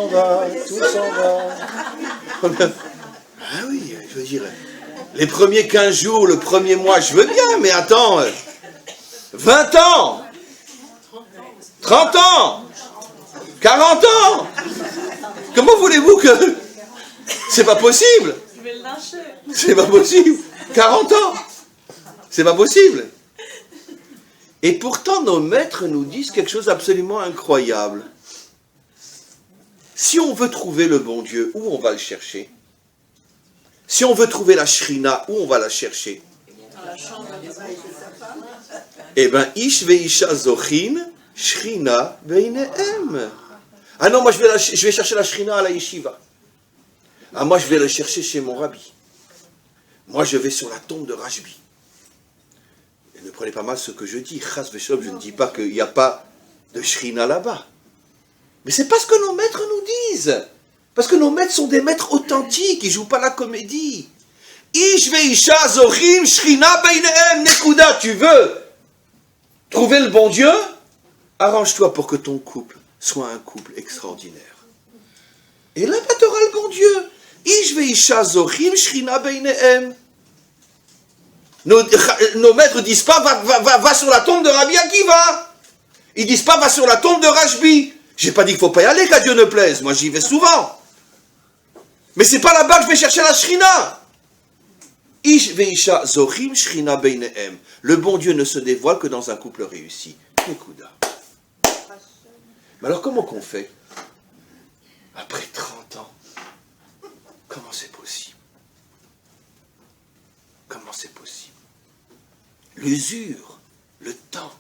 va, tout s'en va. Ah oui, je veux dire, les premiers 15 jours, le premier mois, je veux bien, mais attends... 20 ans, 30 ans, 40 ans. Comment voulez-vous que... C'est pas possible. C'est pas possible. 40 ans. C'est pas possible. Et pourtant, nos maîtres nous disent quelque chose d'absolument incroyable. Si on veut trouver le bon Dieu, où on va le chercher? Si on veut trouver la Shrina, où on va la chercher? Dans la chambre. Eh bien, Ish ve'isha zochin, Shrina beinehem. Ah non, moi je vais chercher la Shrina à la yeshiva. Ah, moi je vais la chercher chez mon rabbi. Moi je vais sur la tombe de Rashbi. Et ne prenez pas mal ce que je dis. Chas v'shalom, je ne dis pas qu'il n'y a pas de Shrina là-bas. Mais c'est pas ce que nos maîtres nous disent. Parce que nos maîtres sont des maîtres authentiques, ils ne jouent pas la comédie. Ish ve'isha zochin, Shrina beinehem, nekuda, tu veux trouver le bon Dieu? Arrange-toi pour que ton couple soit un couple extraordinaire. Et là, tu auras le bon Dieu. Ish ve'isha zochim shrina beinehem. Nos maîtres disent pas va sur la tombe de Rabbi Akiva. Ils disent pas va sur la tombe de Rashbi. J'ai pas dit qu'il faut pas y aller, qu'à Dieu ne plaise. Moi, j'y vais souvent. Mais c'est pas là-bas que je vais chercher la shrina. Ish ve'isha zochim shrina beinehem. Le bon Dieu ne se dévoile que dans un couple réussi. Nekuda. Mais alors comment qu'on fait? Après 30 ans, comment c'est possible? Comment c'est possible? L'usure, le temps,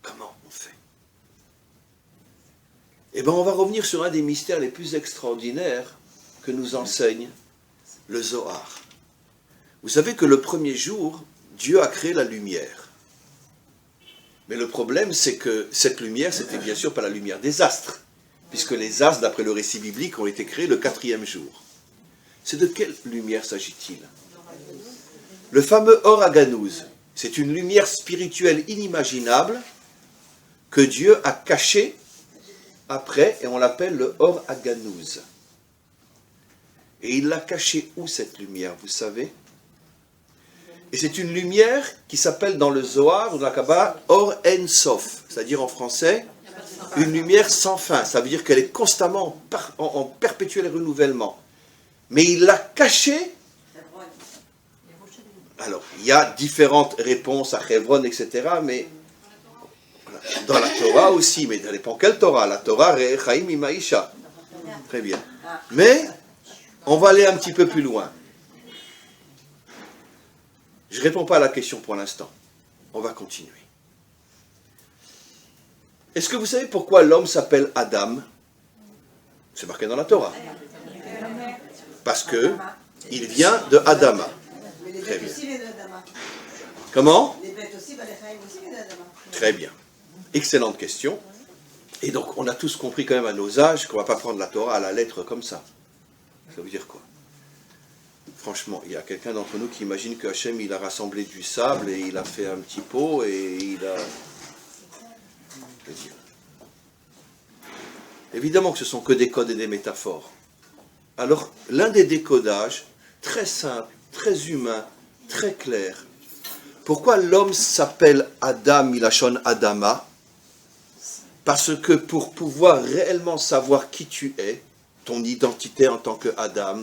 comment on fait? Eh bien, on va revenir sur un des mystères les plus extraordinaires que nous enseigne le Zohar. Vous savez que le premier jour, Dieu a créé la lumière. Mais le problème, c'est que cette lumière, c'était bien sûr pas la lumière des astres, puisque les astres, d'après le récit biblique, ont été créés le 4e jour. C'est de quelle lumière s'agit-il? Le fameux Or Haganouz, c'est une lumière spirituelle inimaginable que Dieu a cachée après, et on l'appelle le Or Haganouz. Et il l'a cachée où cette lumière, vous savez? Et c'est une lumière qui s'appelle dans le Zohar ou dans la Kabbalah Or En Sof, c'est-à-dire en français, une lumière sans fin. Ça veut dire qu'elle est constamment en perpétuel renouvellement. Mais il l'a cachée. Alors, il y a différentes réponses à Hebron, etc. Mais dans la Torah aussi, mais ça dépend quelle Torah. La Torah, Re'echaim Imaisha. Très bien. Mais on va aller un petit peu plus loin. Je ne réponds pas à la question pour l'instant. On va continuer. Est-ce que vous savez pourquoi l'homme s'appelle Adam? C'est marqué dans la Torah. Parce que il vient de Adama. Très bien. Comment? Très bien. Excellente question. Et donc, on a tous compris quand même à nos âges qu'on ne va pas prendre la Torah à la lettre comme ça. Ça veut dire quoi? Franchement, il y a quelqu'un d'entre nous qui imagine que Hachem, il a rassemblé du sable et il a fait un petit pot et il a... Je veux dire. Évidemment que ce ne sont que des codes et des métaphores. Alors, l'un des décodages, très simple, très humain, très clair, pourquoi l'homme s'appelle Adam, Milachon Adama? Parce que pour pouvoir réellement savoir qui tu es, ton identité en tant que Adam,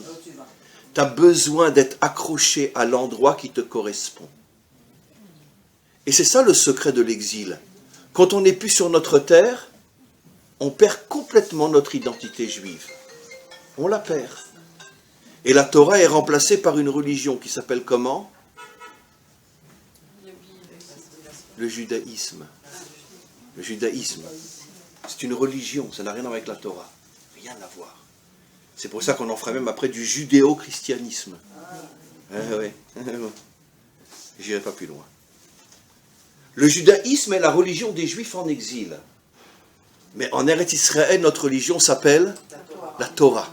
tu as besoin d'être accroché à l'endroit qui te correspond. Et c'est ça le secret de l'exil. Quand on n'est plus sur notre terre, on perd complètement notre identité juive. On la perd. Et la Torah est remplacée par une religion qui s'appelle comment? Le judaïsme. Le judaïsme. C'est une religion, ça n'a rien à voir avec la Torah. Rien à voir. C'est pour ça qu'on en fera même après du judéo-christianisme. Ouais. J'irai pas plus loin. Le judaïsme est la religion des Juifs en exil. Mais en Eretz Israël, notre religion s'appelle la Torah.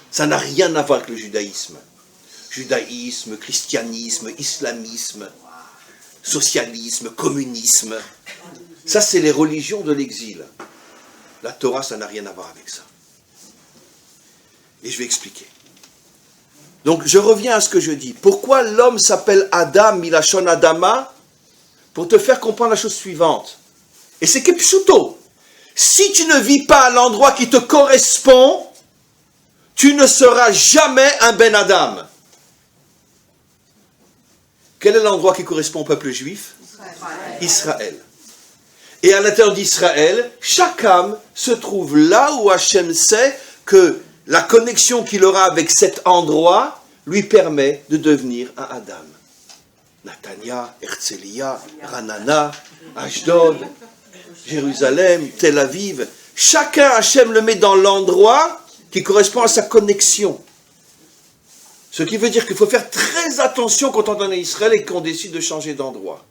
Ça n'a rien à voir avec le judaïsme. Judaïsme, christianisme, islamisme, socialisme, communisme. Ça, c'est les religions de l'exil. La Torah, ça n'a rien à voir avec ça. Et je vais expliquer. Donc, je reviens à ce que je dis. Pourquoi l'homme s'appelle Adam, Milachon Adama? Pour te faire comprendre la chose suivante. Et c'est Kepchuto. Si tu ne vis pas à l'endroit qui te correspond, tu ne seras jamais un Ben Adam. Quel est l'endroit qui correspond au peuple juif? Israël. Et à l'intérieur d'Israël, chaque âme se trouve là où Hachem sait que la connexion qu'il aura avec cet endroit lui permet de devenir un Adam. Natania, Herzliya, Ranana, Ashdod, Jérusalem, Tel Aviv. Chacun, Hachem le met dans l'endroit qui correspond à sa connexion. Ce qui veut dire qu'il faut faire très attention quand on est en Israël et qu'on décide de changer d'endroit.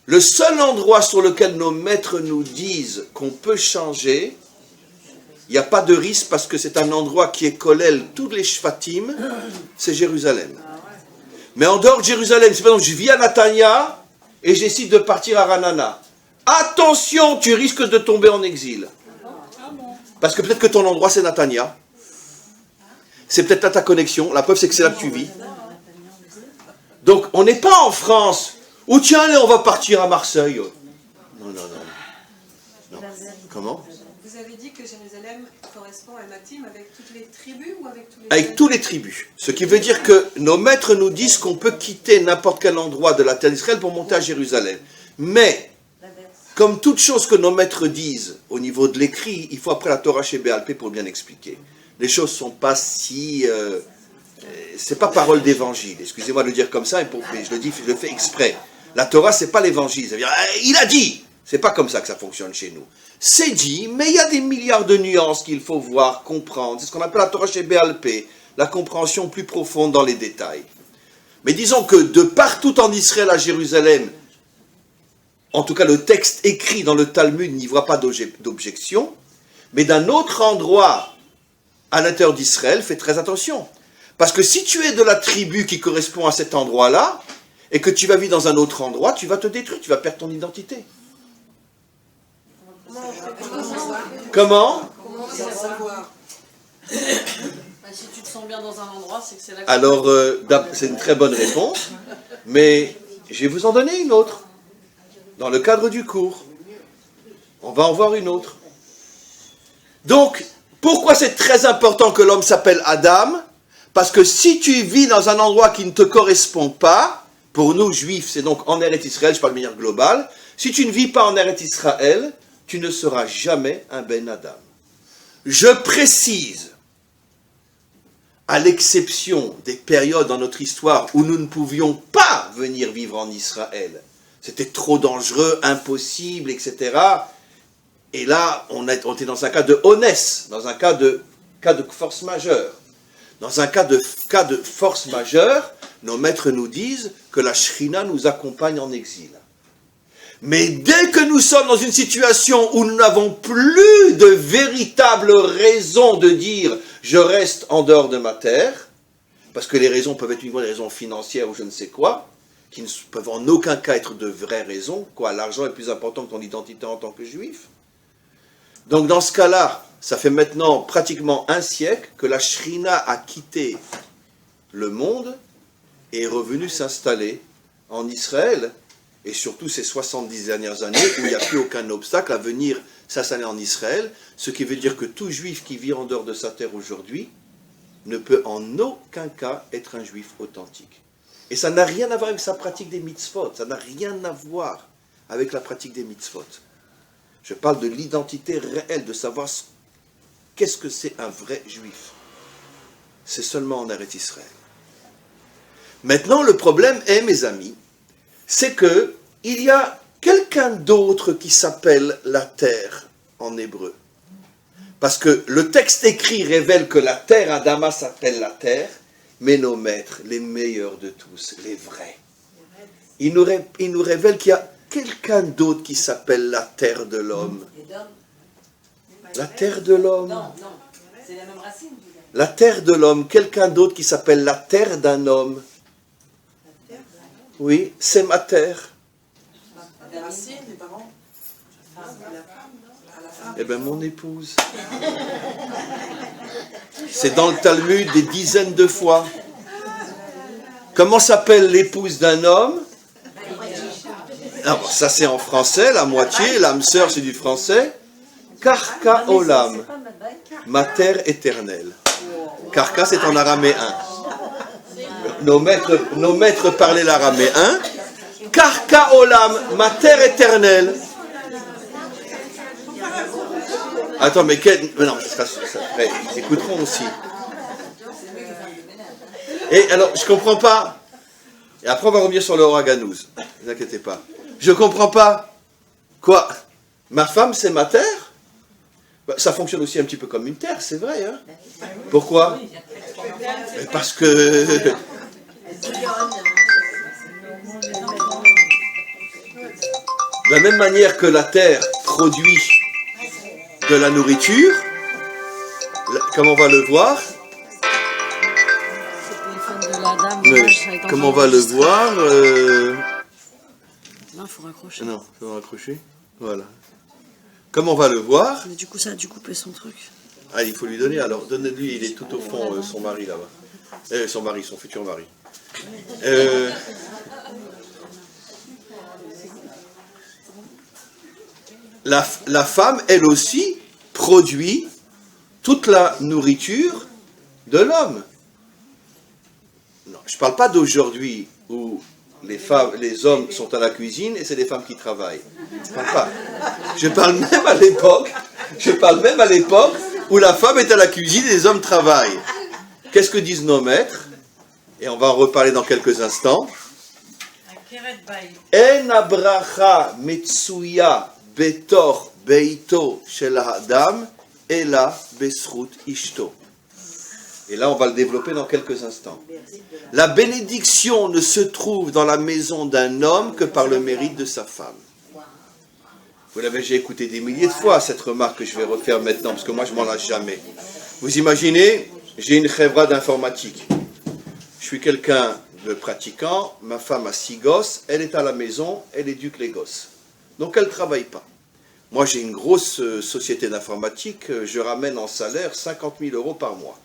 Le seul endroit sur lequel nos maîtres nous disent qu'on peut changer, il n'y a pas de risque parce que c'est un endroit qui est kollel tous les shvatim, c'est Jérusalem. Mais en dehors de Jérusalem, c'est par exemple, je vis à Natania et je décide de partir à Ranana. Attention, tu risques de tomber en exil. Parce que peut-être que ton endroit c'est Natania. C'est peut-être là ta connexion. La preuve c'est que c'est là que tu vis. Donc on n'est pas en France où tiens, allez, on va partir à Marseille. Non. Comment? Vous avez dit que Jérusalem correspond à Natim avec toutes les tribus ou avec tous les... Avec tous les tribus. Ce qui veut dire que nos maîtres nous disent qu'on peut quitter n'importe quel endroit de la terre d'Israël pour monter à Jérusalem. Mais, comme toute chose que nos maîtres disent au niveau de l'écrit, il faut après la Torah chez Béalpé pour bien expliquer. Les choses ne sont pas si... c'est pas parole d'évangile. Excusez-moi de le dire comme ça, mais je le fais exprès. La Torah, c'est pas l'évangile. Ça veut dire, il a dit. C'est pas comme ça que ça fonctionne chez nous. C'est dit, mais il y a des milliards de nuances qu'il faut voir, comprendre. C'est ce qu'on appelle la Torah chez Béalpé, la compréhension plus profonde dans les détails. Mais disons que de partout en Israël à Jérusalem, en tout cas le texte écrit dans le Talmud n'y voit pas d'objection, mais d'un autre endroit à l'intérieur d'Israël, fais très attention. Parce que si tu es de la tribu qui correspond à cet endroit-là, et que tu vas vivre dans un autre endroit, tu vas te détruire, tu vas perdre ton identité. Comment ? Si tu te sens bien dans un endroit, c'est que c'est là que... Alors, c'est une très bonne réponse, mais je vais vous en donner une autre. Dans le cadre du cours, on va en voir une autre. Donc, pourquoi c'est très important que l'homme s'appelle Adam ? Parce que si tu vis dans un endroit qui ne te correspond pas, pour nous juifs, c'est donc en Eretz Israël, je parle de manière globale, si tu ne vis pas en Eretz Israël, tu ne seras jamais un Ben Adam. Je précise, à l'exception des périodes dans notre histoire où nous ne pouvions pas venir vivre en Israël, c'était trop dangereux, impossible, etc. Et là, on était dans un cas de honnête, dans un cas de force majeure. Dans un cas de force majeure, nos maîtres nous disent que la Shrina nous accompagne en exil. Mais dès que nous sommes dans une situation où nous n'avons plus de véritable raison de dire « je reste en dehors de ma terre », parce que les raisons peuvent être uniquement des raisons financières ou je ne sais quoi, qui ne peuvent en aucun cas être de vraies raisons, quoi, l'argent est plus important que ton identité en tant que juif. Donc dans ce cas-là, ça fait maintenant pratiquement un siècle que la Shrina a quitté le monde et est revenue s'installer en Israël, et surtout ces 70 dernières années où il n'y a plus aucun obstacle à venir s'installer en Israël, ce qui veut dire que tout juif qui vit en dehors de sa terre aujourd'hui ne peut en aucun cas être un juif authentique. Et ça n'a rien à voir avec sa pratique des mitzvot, ça n'a rien à voir avec la pratique des mitzvot. Je parle de l'identité réelle, de savoir qu'est-ce que c'est un vrai juif. C'est seulement en Eretz Israël. Maintenant, le problème est, mes amis, c'est que il y a quelqu'un d'autre qui s'appelle la terre en hébreu. Parce que le texte écrit révèle que la terre Adama s'appelle la terre, mais nos maîtres, les meilleurs de tous, les vrais, ils nous révèlent qu'il y a quelqu'un d'autre qui s'appelle la terre de l'homme. La terre de l'homme. Non, c'est la même racine. La terre de l'homme, quelqu'un d'autre qui s'appelle la terre d'un homme. Oui, c'est ma terre. La racine, les parents. Eh bien, mon épouse. C'est dans le Talmud des dizaines de fois. Comment s'appelle l'épouse d'un homme ? Alors, ça c'est en français, la moitié, l'âme sœur c'est du français. Karka olam, ma terre éternelle. Karka c'est en araméen. Nos maîtres parlaient l'araméen. Karka olam, ma terre éternelle. Attends, mais non, ils écouteront aussi. Et alors, je comprends pas. Et après, on va revenir sur le Horaganouz. Ne vous inquiétez pas. Je comprends pas. Quoi ? Ma femme, c'est ma terre ? Ça fonctionne aussi un petit peu comme une terre, c'est vrai. Hein ? Pourquoi ? Parce que... De la même manière que la terre produit de la nourriture, comme on va le voir, comme on va le voir, non, il faut raccrocher. Non, il faut raccrocher. Voilà. Comme on va le voir. Mais du coup, ça a dû couper son truc. Ah, il faut lui donner. Alors, donne-lui, il est tout au fond, son mari là-bas. Son futur mari. La femme, elle aussi, produit toute la nourriture de l'homme. Non, je ne parle pas d'aujourd'hui où les hommes sont à la cuisine et c'est les femmes qui travaillent. Je parle pas. Je parle même à l'époque où la femme est à la cuisine et les hommes travaillent. Qu'est-ce que disent nos maîtres ? Et on va en reparler dans quelques instants. En abracha metsuya betor beito shel ha'adam ela besrut ishto. Et là, on va le développer dans quelques instants. La bénédiction ne se trouve dans la maison d'un homme que par le mérite de sa femme. Vous l'avez déjà écouté des milliers de fois, cette remarque que je vais refaire maintenant, parce que moi je m'en lâche jamais. Vous imaginez, j'ai une chèvre d'informatique. Je suis quelqu'un de pratiquant, ma femme a 6 gosses, elle est à la maison, elle éduque les gosses. Donc elle ne travaille pas. Moi j'ai une grosse société d'informatique, je ramène en salaire 50 000 euros par mois.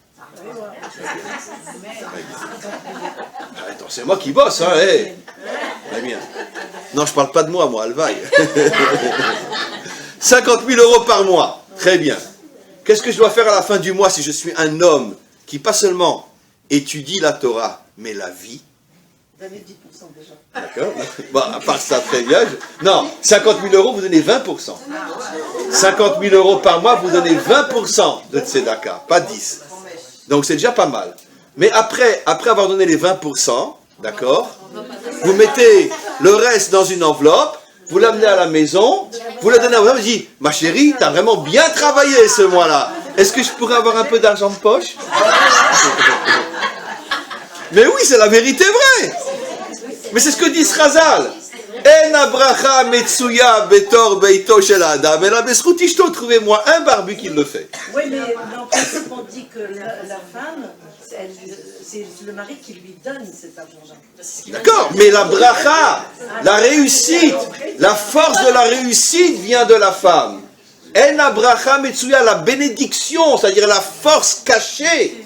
Attends, c'est moi qui bosse, hein, hey. Très bien. Non, je parle pas de moi, elle vaille. 50 000 euros par mois, très bien. Qu'est-ce que je dois faire à la fin du mois si je suis un homme qui pas seulement étudie la Torah, mais la vie? Vous avez 10% déjà. D'accord. Bon, à part ça, très bien. Non, 50 000 euros, vous donnez 20%. 50 000 euros par mois, vous donnez 20% de tzedaka, pas 10. Donc c'est déjà pas mal. Mais après avoir donné les 20%, d'accord, vous mettez le reste dans une enveloppe, vous l'amenez à la maison, vous la donnez à votre femme, vous dites, ma chérie, tu as vraiment bien travaillé ce mois-là. Est-ce que je pourrais avoir un peu d'argent de poche? Mais oui, c'est la vérité vraie. Mais c'est ce que dit Srazal. En abracha metsuya betor beito shel adam. Et la besrout ishto, trouvez-moi un barbu qui le fait. Oui, mais en principe, on dit que la femme, c'est le mari qui lui donne cet argent. D'accord, mais la bracha, la réussite, la force de la réussite vient de la femme. En abracha metsuya, la bénédiction, c'est-à-dire la force cachée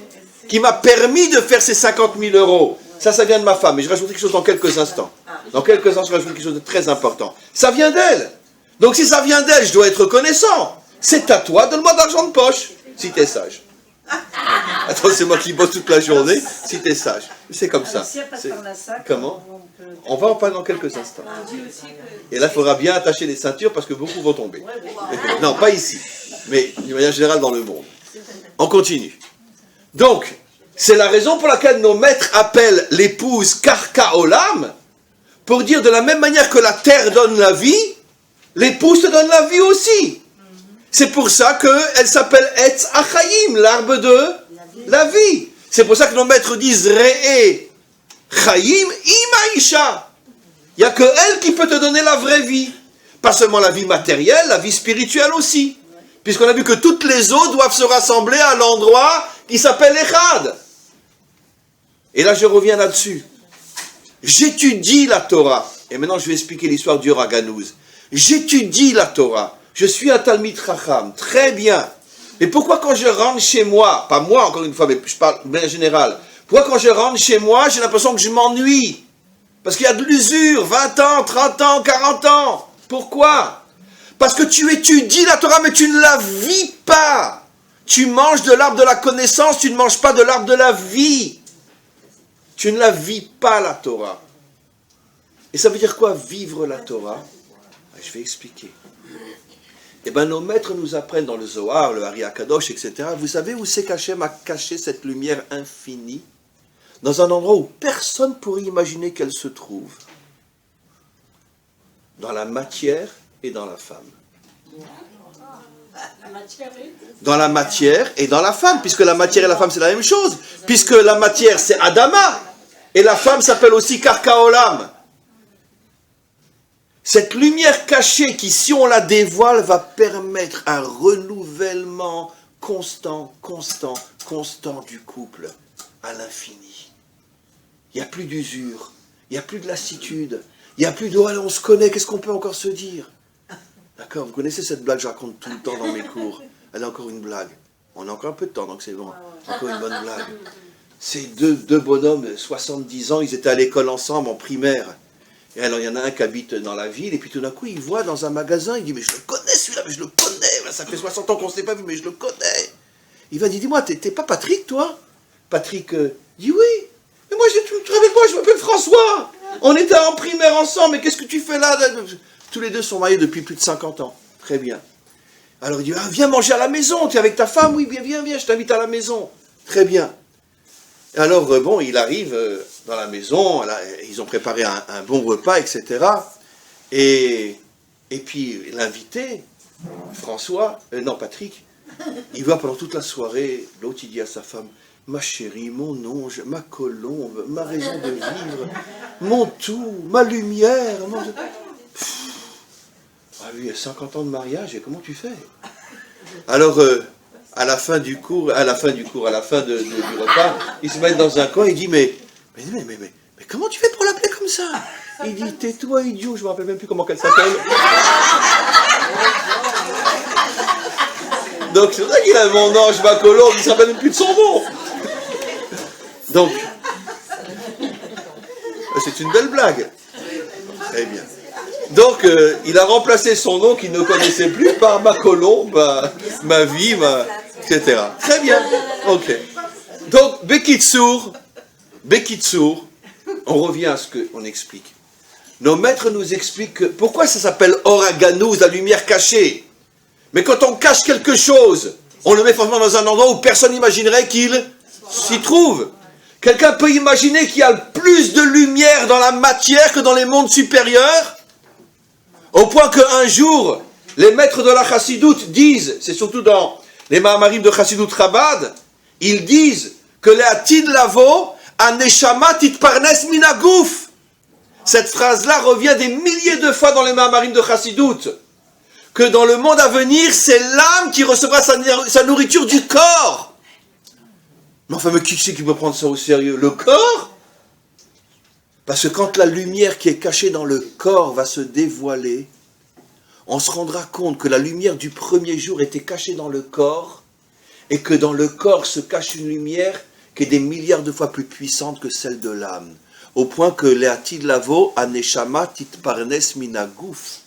qui m'a permis de faire ces 50 000 euros. Ça vient de ma femme. Et je rajouterai quelque chose dans quelques instants. Dans quelques instants, je rajoute quelque chose de très important. Ça vient d'elle. Donc si ça vient d'elle, je dois être reconnaissant. C'est à toi, donne-moi de l'argent de poche, si t'es sage. Attends, c'est moi qui bosse toute la journée, si t'es sage. C'est comme ça. Comment? On va en parler dans quelques instants. Et là, il faudra bien attacher les ceintures parce que beaucoup vont tomber. Non, pas ici, mais d'une manière générale dans le monde. On continue. Donc, c'est la raison pour laquelle nos maîtres appellent l'épouse Karka Olam, pour dire de la même manière que la terre donne la vie, l'épouse te donne la vie aussi. C'est pour ça qu'elle s'appelle Etz Achayim, l'arbre de la vie. C'est pour ça que nos maîtres disent Re'e Chayim Imaisha. Il n'y a que elle qui peut te donner la vraie vie. Pas seulement la vie matérielle, la vie spirituelle aussi. Puisqu'on a vu que toutes les eaux doivent se rassembler à l'endroit qui s'appelle Echad. Et là, je reviens là-dessus. J'étudie la Torah. Et maintenant, je vais expliquer l'histoire du Raganouz. J'étudie la Torah. Je suis un Talmid Chacham. Très bien. Mais pourquoi quand je rentre chez moi, pas moi encore une fois, mais je parle bien général, pourquoi quand je rentre chez moi, j'ai l'impression que je m'ennuie? Parce qu'il y a de l'usure, 20 ans, 30 ans, 40 ans. Pourquoi? Parce que tu étudies la Torah, mais tu ne la vis pas. Tu manges de l'arbre de la connaissance, tu ne manges pas de l'arbre de la vie. Tu ne la vis pas, la Torah. Et ça veut dire quoi, vivre la Torah? Je vais expliquer. Eh bien, nos maîtres nous apprennent dans le Zohar, le Hari Akadosh, etc. Vous savez où c'est qu'Hachem a caché cette lumière infinie? Dans un endroit où personne ne pourrait imaginer qu'elle se trouve. Dans la matière et dans la femme. Dans la matière et dans la femme, puisque la matière et la femme c'est la même chose, puisque la matière c'est Adama, et la femme s'appelle aussi Karka Olam. Cette lumière cachée qui, si on la dévoile, va permettre un renouvellement constant du couple à l'infini. Il n'y a plus d'usure, il n'y a plus de lassitude, il n'y a plus de « oh, allez, on se connaît, qu'est-ce qu'on peut encore se dire ?» D'accord, vous connaissez cette blague, je raconte tout le temps dans mes cours. Elle est encore une blague. On a encore un peu de temps, donc c'est bon. Encore une bonne blague. C'est deux bonhommes, 70 ans, ils étaient à l'école ensemble, en primaire. Et alors, il y en a un qui habite dans la ville, et puis tout d'un coup, il voit dans un magasin, il dit « mais je le connais celui-là, mais je le connais, ça fait 60 ans qu'on ne s'est pas vu, mais je le connais. » Il va dire « dis-moi, t'es pas Patrick, toi ?» Patrick dit « oui, mais moi, tu te rappelles pas, je m'appelle François. On était en primaire ensemble, mais qu'est-ce que tu fais là ?» Tous les deux sont mariés depuis plus de 50 ans. Très bien. Alors il dit, ah, viens manger à la maison, tu es avec ta femme? Oui, viens, je t'invite à la maison. Très bien. Alors, bon, il arrive dans la maison, là, ils ont préparé un bon repas, etc. Et puis l'invité, Patrick, il va pendant toute la soirée, l'autre il dit à sa femme, ma chérie, mon ange, ma colombe, ma raison de vivre, mon tout, ma lumière, Ah oui, il y a 50 ans de mariage, et comment tu fais? Alors, à la fin du repas, il se met dans un coin, il dit, mais comment tu fais pour l'appeler comme ça? Il dit, tais-toi, idiot, je me rappelle même plus comment elle s'appelle. Donc, c'est vrai qu'il a mon ange, ma colombe, il ne se rappelle même plus de son nom. Donc, c'est une belle blague. Très bien. Donc, il a remplacé son nom qu'il ne connaissait plus par ma colombe, ma vie, etc. Très bien. Ok. Donc, Bekitsour, on revient à ce qu'on explique. Nos maîtres nous expliquent que, pourquoi ça s'appelle Oraganouz, la lumière cachée. Mais quand on cache quelque chose, on le met forcément dans un endroit où personne n'imaginerait qu'il s'y trouve. Quelqu'un peut imaginer qu'il y a plus de lumière dans la matière que dans les mondes supérieurs? Au point qu'un jour, les maîtres de la Chassidoute disent, c'est surtout dans les Mahamarim de Chassidoute Chabad, ils disent que les Atid Lavo, Aneshama Titparnes Minagouf. Cette phrase-là revient des milliers de fois dans les Mahamarim de Chassidoute. Que dans le monde à venir, c'est l'âme qui recevra sa nourriture du corps. Mais enfin, mais qui c'est qui peut prendre ça au sérieux? Le corps? Parce que quand la lumière qui est cachée dans le corps va se dévoiler, on se rendra compte que la lumière du premier jour était cachée dans le corps, et que dans le corps se cache une lumière qui est des milliards de fois plus puissante que celle de l'âme. Au point que Leatid Lavo, Aneshama Titparnes Minagouf,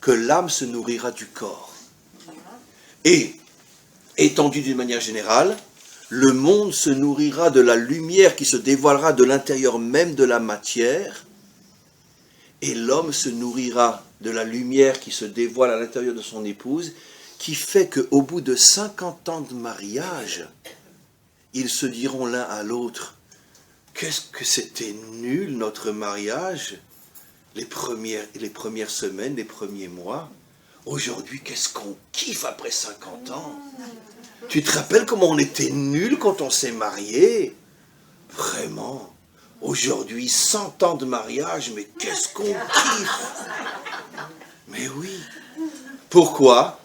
que l'âme se nourrira du corps. Et, étendu d'une manière générale, le monde se nourrira de la lumière qui se dévoilera de l'intérieur même de la matière, et l'homme se nourrira de la lumière qui se dévoile à l'intérieur de son épouse, qui fait qu'au bout de 50 ans de mariage, ils se diront l'un à l'autre, qu'est-ce que c'était nul notre mariage, les premières semaines, les premiers mois. Aujourd'hui, qu'est-ce qu'on kiffe après 50 ans? Tu te rappelles comment on était nuls quand on s'est marié? Vraiment. Aujourd'hui, 100 ans de mariage, mais qu'est-ce qu'on kiffe? Mais oui. Pourquoi?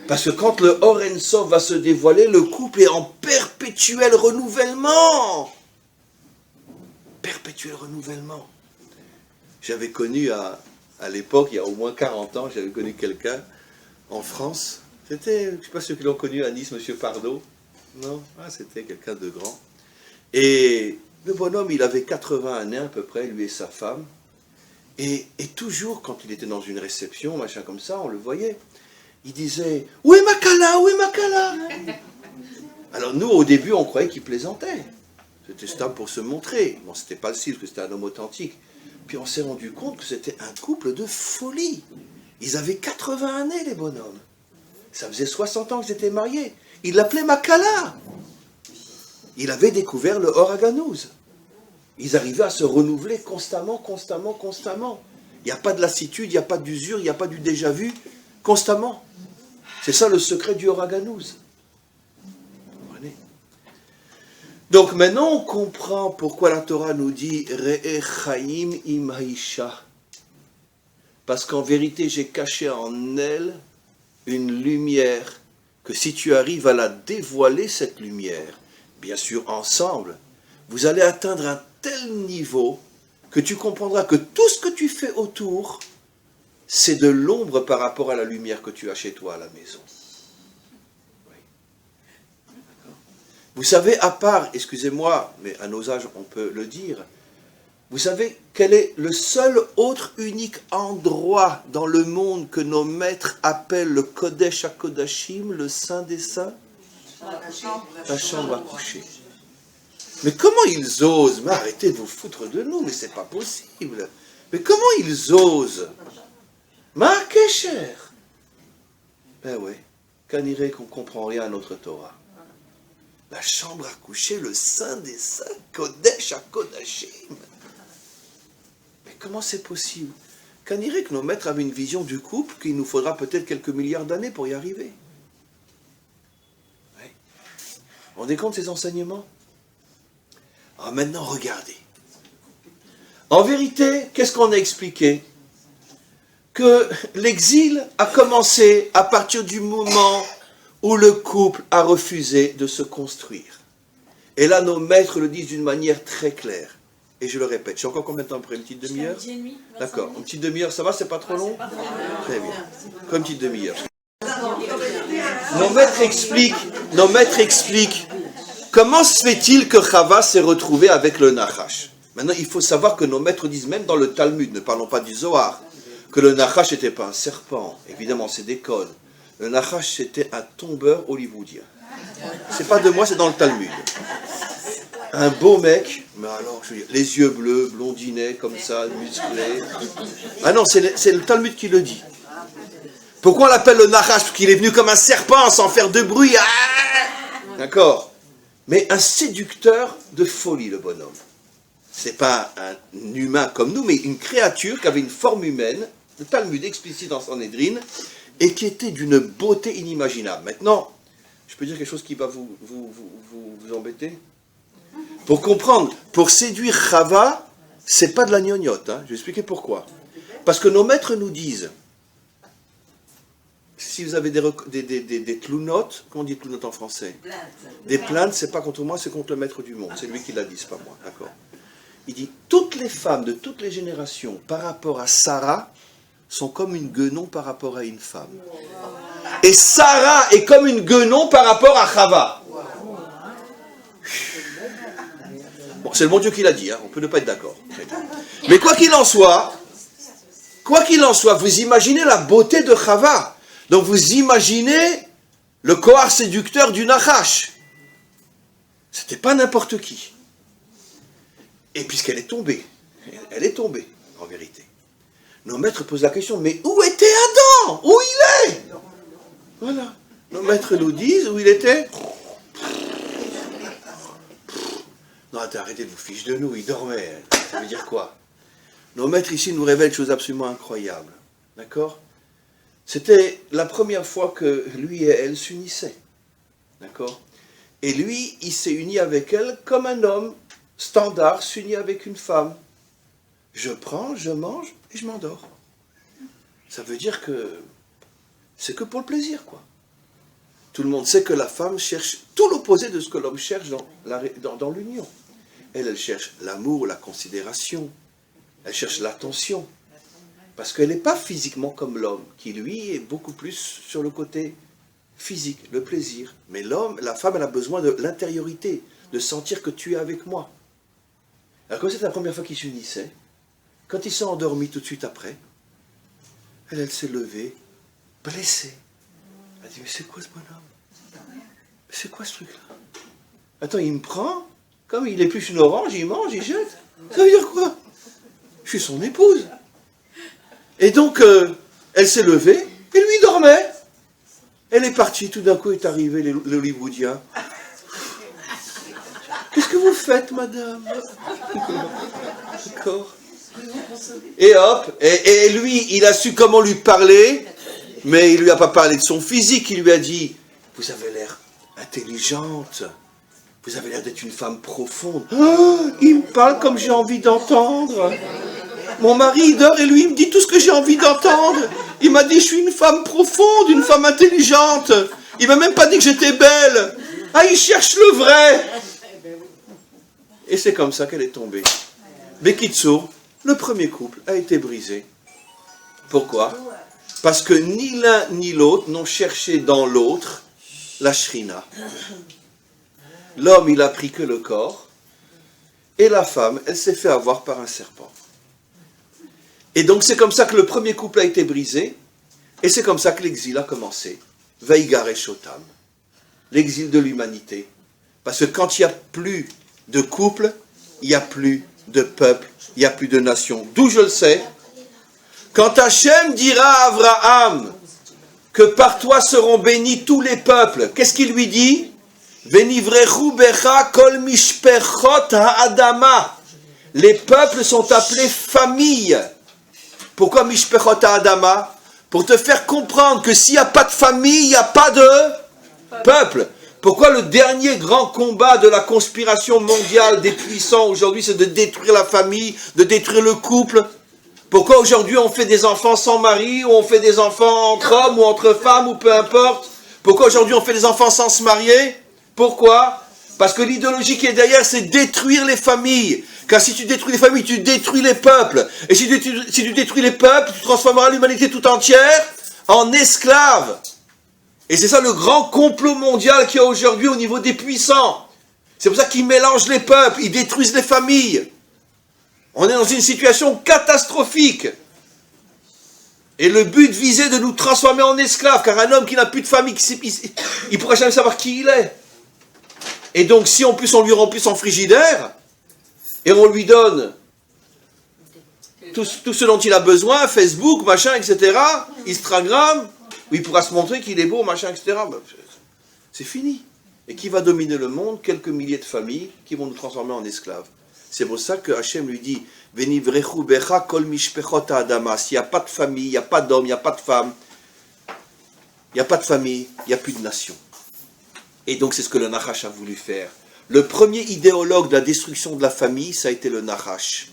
Parce que quand le Or En Sof va se dévoiler, le couple est en perpétuel renouvellement. Perpétuel renouvellement. J'avais connu à l'époque, il y a au moins 40 ans, j'avais connu quelqu'un en France. C'était, je ne sais pas ceux qui l'ont connu à Nice, M. Pardo. Non, c'était quelqu'un de grand. Et le bonhomme, il avait 80 ans à peu près, lui et sa femme. Et toujours, quand il était dans une réception, machin comme ça, on le voyait. Il disait « Où est ma Kala? Où est ma Kala ?» Alors nous, au début, on croyait qu'il plaisantait. C'était stable pour se montrer. Bon, c'était pas le style, parce que c'était un homme authentique. Puis on s'est rendu compte que c'était un couple de folie. Ils avaient 80 années, les bonhommes. Ça faisait 60 ans qu'ils étaient mariés. Il l'appelait Makala. Il avait découvert le Oraganouz. Ils arrivaient à se renouveler constamment. Il n'y a pas de lassitude, il n'y a pas d'usure, il n'y a pas du déjà-vu. Constamment. C'est ça le secret du Oraganouz. Donc maintenant on comprend pourquoi la Torah nous dit Re'e Chaim im Haisha. Parce qu'en vérité j'ai caché en elle une lumière que si tu arrives à la dévoiler, cette lumière, bien sûr ensemble, vous allez atteindre un tel niveau que tu comprendras que tout ce que tu fais autour, c'est de l'ombre par rapport à la lumière que tu as chez toi à la maison. Vous savez, à part, excusez-moi, mais à nos âges on peut le dire, vous savez quel est le seul autre unique endroit dans le monde que nos maîtres appellent le Kodesh HaKodashim, le Saint des Saints? La chambre à coucher. Mais comment ils osent? Mais arrêtez de vous foutre de nous, mais c'est pas possible. Mais comment ils osent? Marquecher. Ben oui, qu'anirait qu'on comprend rien à notre Torah. La chambre à coucher, le Saint des Saints, Kodesh HaKodashim. Mais comment c'est possible? Qu'en irait que nos maîtres avaient une vision du couple qu'il nous faudra peut-être quelques milliards d'années pour y arriver. Oui. Vous vous rendez compte de ces enseignements? Alors maintenant, regardez. En vérité, qu'est-ce qu'on a expliqué? que l'exil a commencé à partir du moment où le couple a refusé de se construire. Et là, nos maîtres le disent d'une manière très claire. Et je le répète, j'ai encore combien de temps après? Une petite demi-heure? D'accord, une petite demi-heure, ça va, c'est pas trop long? Très bien, comme une petite demi-heure. Nos maîtres expliquent comment se fait-il que Chava s'est retrouvée avec le Nachash. Maintenant, il faut savoir que nos maîtres disent, même dans le Talmud, ne parlons pas du Zohar, que le Nachash n'était pas un serpent. Évidemment, c'est des codes. Le Nachash, c'était un tombeur hollywoodien. C'est pas de moi, c'est dans le Talmud. Un beau mec, mais alors, je veux dire, les yeux bleus, blondinet, comme ça, musclé. Ah non, c'est le Talmud qui le dit. Pourquoi on l'appelle le Nachash? Parce qu'il est venu comme un serpent, sans faire de bruit. Ah, d'accord. Mais un séducteur de folie, le bonhomme. C'est pas un humain comme nous, mais une créature qui avait une forme humaine, le Talmud explicite dans Sanhédrin, et qui était d'une beauté inimaginable. Maintenant, je peux dire quelque chose qui va vous embêter? Pour comprendre, pour séduire Chava, c'est pas de la gnognotte. Je vais expliquer pourquoi. Parce que nos maîtres nous disent, si vous avez des tlounotes, comment on dit tlounotes en français? Des plaintes, c'est pas contre moi, c'est contre le maître du monde. C'est lui qui l'a dit, c'est pas moi. D'accord. Il dit, toutes les femmes de toutes les générations, par rapport à Sarah, sont comme une guenon par rapport à une femme. Et Sarah est comme une guenon par rapport à Chava. Bon, c'est le bon Dieu qui l'a dit, on peut ne pas être d'accord. Mais quoi qu'il en soit, vous imaginez la beauté de Chava. Donc vous imaginez le Kohar séducteur du Nachash. C'était pas n'importe qui. Et puisqu'elle est tombée, elle est tombée, en vérité. Nos maîtres posent la question, mais où était Adam? Où il est? Voilà. Nos maîtres nous disent où il était. Non, arrêtez de vous ficher de nous, il dormait. Ça veut dire quoi? Nos maîtres ici nous révèlent une chose absolument incroyable. D'accord? C'était la première fois que lui et elle s'unissaient. D'accord? Et lui, il s'est uni avec elle comme un homme standard s'unit avec une femme. Je prends, je mange et je m'endors. Ça veut dire que c'est que pour le plaisir, quoi. Tout le monde sait que la femme cherche tout l'opposé de ce que l'homme cherche dans l'union. Elle cherche l'amour, la considération. Elle cherche l'attention. Parce qu'elle n'est pas physiquement comme l'homme, qui lui est beaucoup plus sur le côté physique, le plaisir. Mais la femme, elle a besoin de l'intériorité, de sentir que tu es avec moi. Alors comme c'était la première fois qu'ils s'unissaient, quand ils sont endormis tout de suite après, elle s'est levée, blessée. Elle a dit, mais c'est quoi ce bonhomme? C'est quoi ce truc-là? Attends, il me prend, comme il épluche une orange, il mange, il jette. Ça veut dire quoi? Je suis son épouse. Et donc, elle s'est levée, et lui dormait. Elle est partie, tout d'un coup est arrivé l'Hollywoodien. Qu'est-ce que vous faites, madame? D'accord. Et hop, et lui, il a su comment lui parler, mais il ne lui a pas parlé de son physique, il lui a dit, vous avez l'air intelligente, vous avez l'air d'être une femme profonde. Oh, il me parle comme j'ai envie d'entendre. Mon mari, il dort et lui, il me dit tout ce que j'ai envie d'entendre. Il m'a dit, je suis une femme profonde, une femme intelligente. Il m'a même pas dit que j'étais belle. Ah, il cherche le vrai. Et c'est comme ça qu'elle est tombée. Bekitsour, le premier couple a été brisé. Pourquoi? Parce que ni l'un ni l'autre n'ont cherché dans l'autre la shrina. L'homme, il a pris que le corps. Et la femme, elle s'est fait avoir par un serpent. Et donc c'est comme ça que le premier couple a été brisé, et c'est comme ça que l'exil a commencé. Veigar et Shotam, l'exil de l'humanité. Parce que quand il n'y a plus de couple, il n'y a plus de peuple, il n'y a plus de nation. D'où je le sais, quand Hachem dira à Abraham que par toi seront bénis tous les peuples, qu'est-ce qu'il lui dit? Venivrechu becha kol mishpechot ha'adama. Les peuples sont appelés famille. Pourquoi Mishpechot Adama? Pour te faire comprendre que s'il n'y a pas de famille, il n'y a pas de peuple. Pourquoi le dernier grand combat de la conspiration mondiale des puissants aujourd'hui, c'est de détruire la famille, de détruire le couple? Pourquoi aujourd'hui on fait des enfants sans mari, ou on fait des enfants entre hommes ou entre femmes, ou peu importe? Pourquoi aujourd'hui on fait des enfants sans se marier? Pourquoi? Parce que l'idéologie qui est derrière, c'est détruire les familles. Car si tu détruis les familles, tu détruis les peuples. Et si tu détruis les peuples, tu transformeras l'humanité tout entière en esclaves. Et c'est ça le grand complot mondial qu'il y a aujourd'hui au niveau des puissants. C'est pour ça qu'ils mélangent les peuples, ils détruisent les familles. On est dans une situation catastrophique. Et le but visé de nous transformer en esclaves, car un homme qui n'a plus de famille, il ne pourra jamais savoir qui il est. Et donc si en plus on lui remplit son frigidaire, et on lui donne tout ce dont il a besoin, Facebook, machin, etc., Instagram, où il pourra se montrer qu'il est beau, machin, etc., c'est fini. Et qui va dominer le monde? Quelques milliers de familles qui vont nous transformer en esclaves. C'est pour ça que Hachem lui dit Venivrechu becha kol mishpechot ha'adama. S'il n'y a pas de famille, il n'y a pas d'homme, il n'y a pas de femme, il n'y a pas de famille, il n'y a plus de nation. Et donc c'est ce que le Nachash a voulu faire. Le premier idéologue de la destruction de la famille, ça a été le Nachash.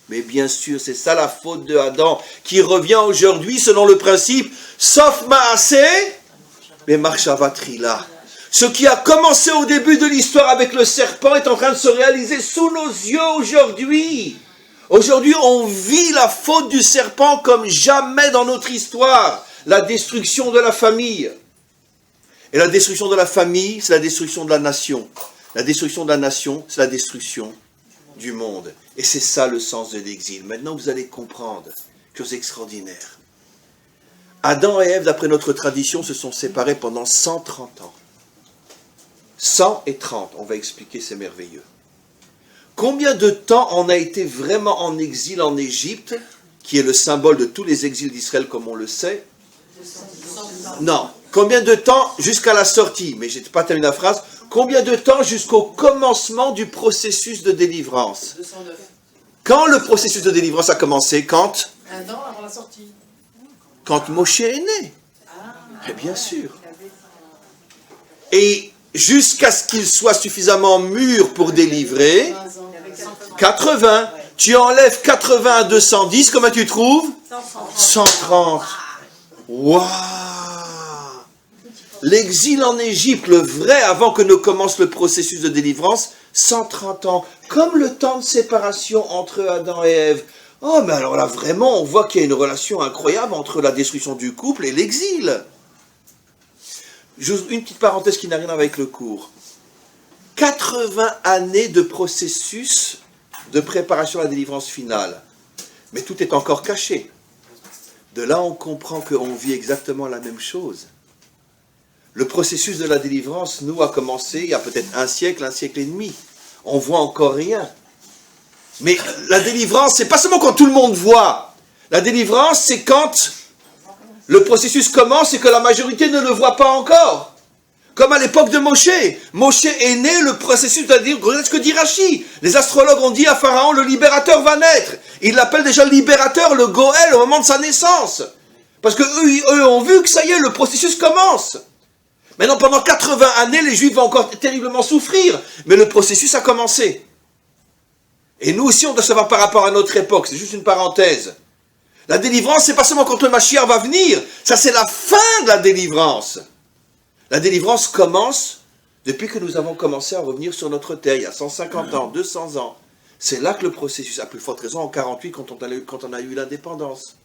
Mais bien sûr, c'est ça la faute de Adam, qui revient aujourd'hui selon le principe sauf Maaseh, mais Marshava Trila. Ce qui a commencé au début de l'histoire avec le serpent est en train de se réaliser sous nos yeux aujourd'hui. Aujourd'hui, on vit la faute du serpent comme jamais dans notre histoire. La destruction de la famille. Et la destruction de la famille, c'est la destruction de la nation. La destruction de la nation, c'est la destruction du monde. Et c'est ça le sens de l'exil. Maintenant, vous allez comprendre. Chose extraordinaire. Adam et Ève, d'après notre tradition, se sont séparés pendant 130 ans. 130, on va expliquer, c'est merveilleux. Combien de temps on a été vraiment en exil en Égypte, qui est le symbole de tous les exils d'Israël comme on le sait? Non. Combien de temps jusqu'à la sortie? Mais je n'ai pas terminé la phrase. Combien de temps jusqu'au commencement du processus de délivrance? 209. Quand le processus de délivrance a commencé? Quand? Un an avant la sortie. Quand Moshe est né. Et bien sûr. Et jusqu'à ce qu'il soit suffisamment mûr pour délivrer, 80. Tu enlèves 80 à 210, comment tu trouves? 130. Waouh! L'exil en Égypte, le vrai, avant que ne commence le processus de délivrance, 130 ans. Comme le temps de séparation entre Adam et Ève. Oh, mais alors là, vraiment, on voit qu'il y a une relation incroyable entre la destruction du couple et l'exil. Une petite parenthèse qui n'a rien à voir avec le cours. 80 années de processus de préparation à la délivrance finale. Mais tout est encore caché. De là, on comprend qu'on vit exactement la même chose. Le processus de la délivrance, nous, a commencé il y a peut-être un siècle et demi. On voit encore rien. Mais la délivrance, c'est pas seulement quand tout le monde voit. La délivrance, c'est quand le processus commence et que la majorité ne le voit pas encore. Comme à l'époque de Moshe. Moshe est né, le processus de la délivrance. Regardez ce que dit Rashi. Les astrologues ont dit à Pharaon, le libérateur va naître. Ils l'appellent déjà le libérateur, le Goël, au moment de sa naissance. Parce que eux ont vu que ça y est, le processus commence. Maintenant, pendant 80 années, les Juifs vont encore terriblement souffrir. Mais le processus a commencé. Et nous aussi, on doit savoir par rapport à notre époque. C'est juste une parenthèse. La délivrance, c'est pas seulement quand le Mashiach va venir. Ça, c'est la fin de la délivrance. La délivrance commence depuis que nous avons commencé à revenir sur notre terre, il y a 150 ans, 200 ans. C'est là que le processus, à plus forte raison, en 48, quand on a eu l'indépendance.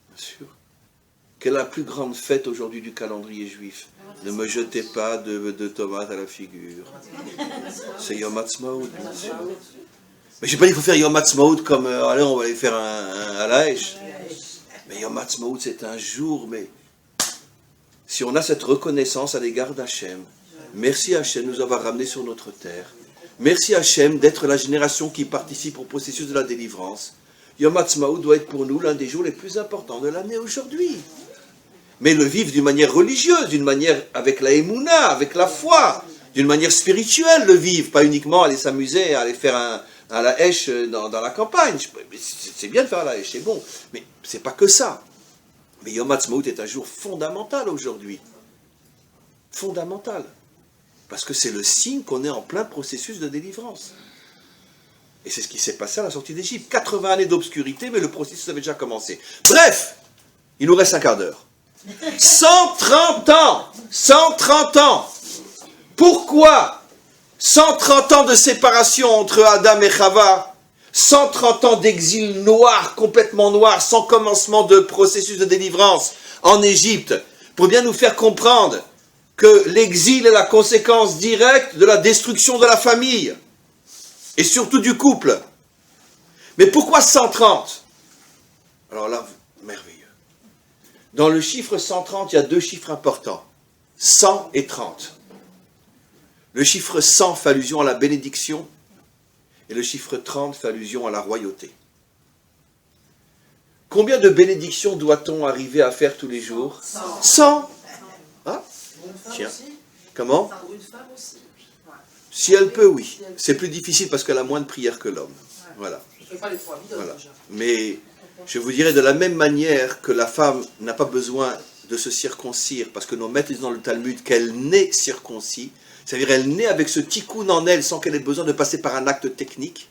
Bien sûr. Quelle est la plus grande fête aujourd'hui du calendrier juif? Ne me jetez pas de tomates à la figure. C'est Yom Ha'atzmaut, bien sûr. Mais je n'ai pas dit qu'il faut faire Yom Ha'atzmaut comme, allez, on va aller faire un halaïch. Mais Yom Ha'atzmaut, c'est un jour, mais si on a cette reconnaissance à l'égard d'Hachem, merci Hachem de nous avoir ramenés sur notre terre. Merci Hachem d'être la génération qui participe au processus de la délivrance. Yom Ha'atzmaut doit être pour nous l'un des jours les plus importants de l'année aujourd'hui. Mais le vivre d'une manière religieuse, d'une manière avec la émouna, avec la foi, d'une manière spirituelle le vivre, pas uniquement aller s'amuser, aller faire un laèche dans la campagne. C'est bien de faire un laèche, c'est bon, mais c'est pas que ça. Mais Yom Ha'atzmaut est un jour fondamental aujourd'hui. Fondamental. Parce que c'est le signe qu'on est en plein processus de délivrance. Et c'est ce qui s'est passé à la sortie d'Égypte. 80 années d'obscurité, mais le processus avait déjà commencé. Bref, il nous reste un quart d'heure. 130 ans 130 ans. Pourquoi 130 ans de séparation entre Adam et Chava, 130 ans d'exil noir, complètement noir, sans commencement de processus de délivrance en Égypte, pour bien nous faire comprendre que l'exil est la conséquence directe de la destruction de la famille, et surtout du couple. Mais pourquoi 130? Alors là, merveilleux. Dans le chiffre 130, il y a deux chiffres importants, 100 et 30. Le chiffre 100 fait allusion à la bénédiction, et le chiffre 30 fait allusion à la royauté. Combien de bénédictions doit-on arriver à faire tous les jours? 100. Ah, tiens. Comment? Si elle peut, oui. C'est plus difficile parce qu'elle a moins de prières que l'homme. Voilà. Voilà. Mais je vous dirais de la même manière que la femme n'a pas besoin de se circoncire, parce que nos maîtres disent dans le Talmud qu'elle naît circoncis, c'est-à-dire elle naît avec ce tikkun en elle sans qu'elle ait besoin de passer par un acte technique.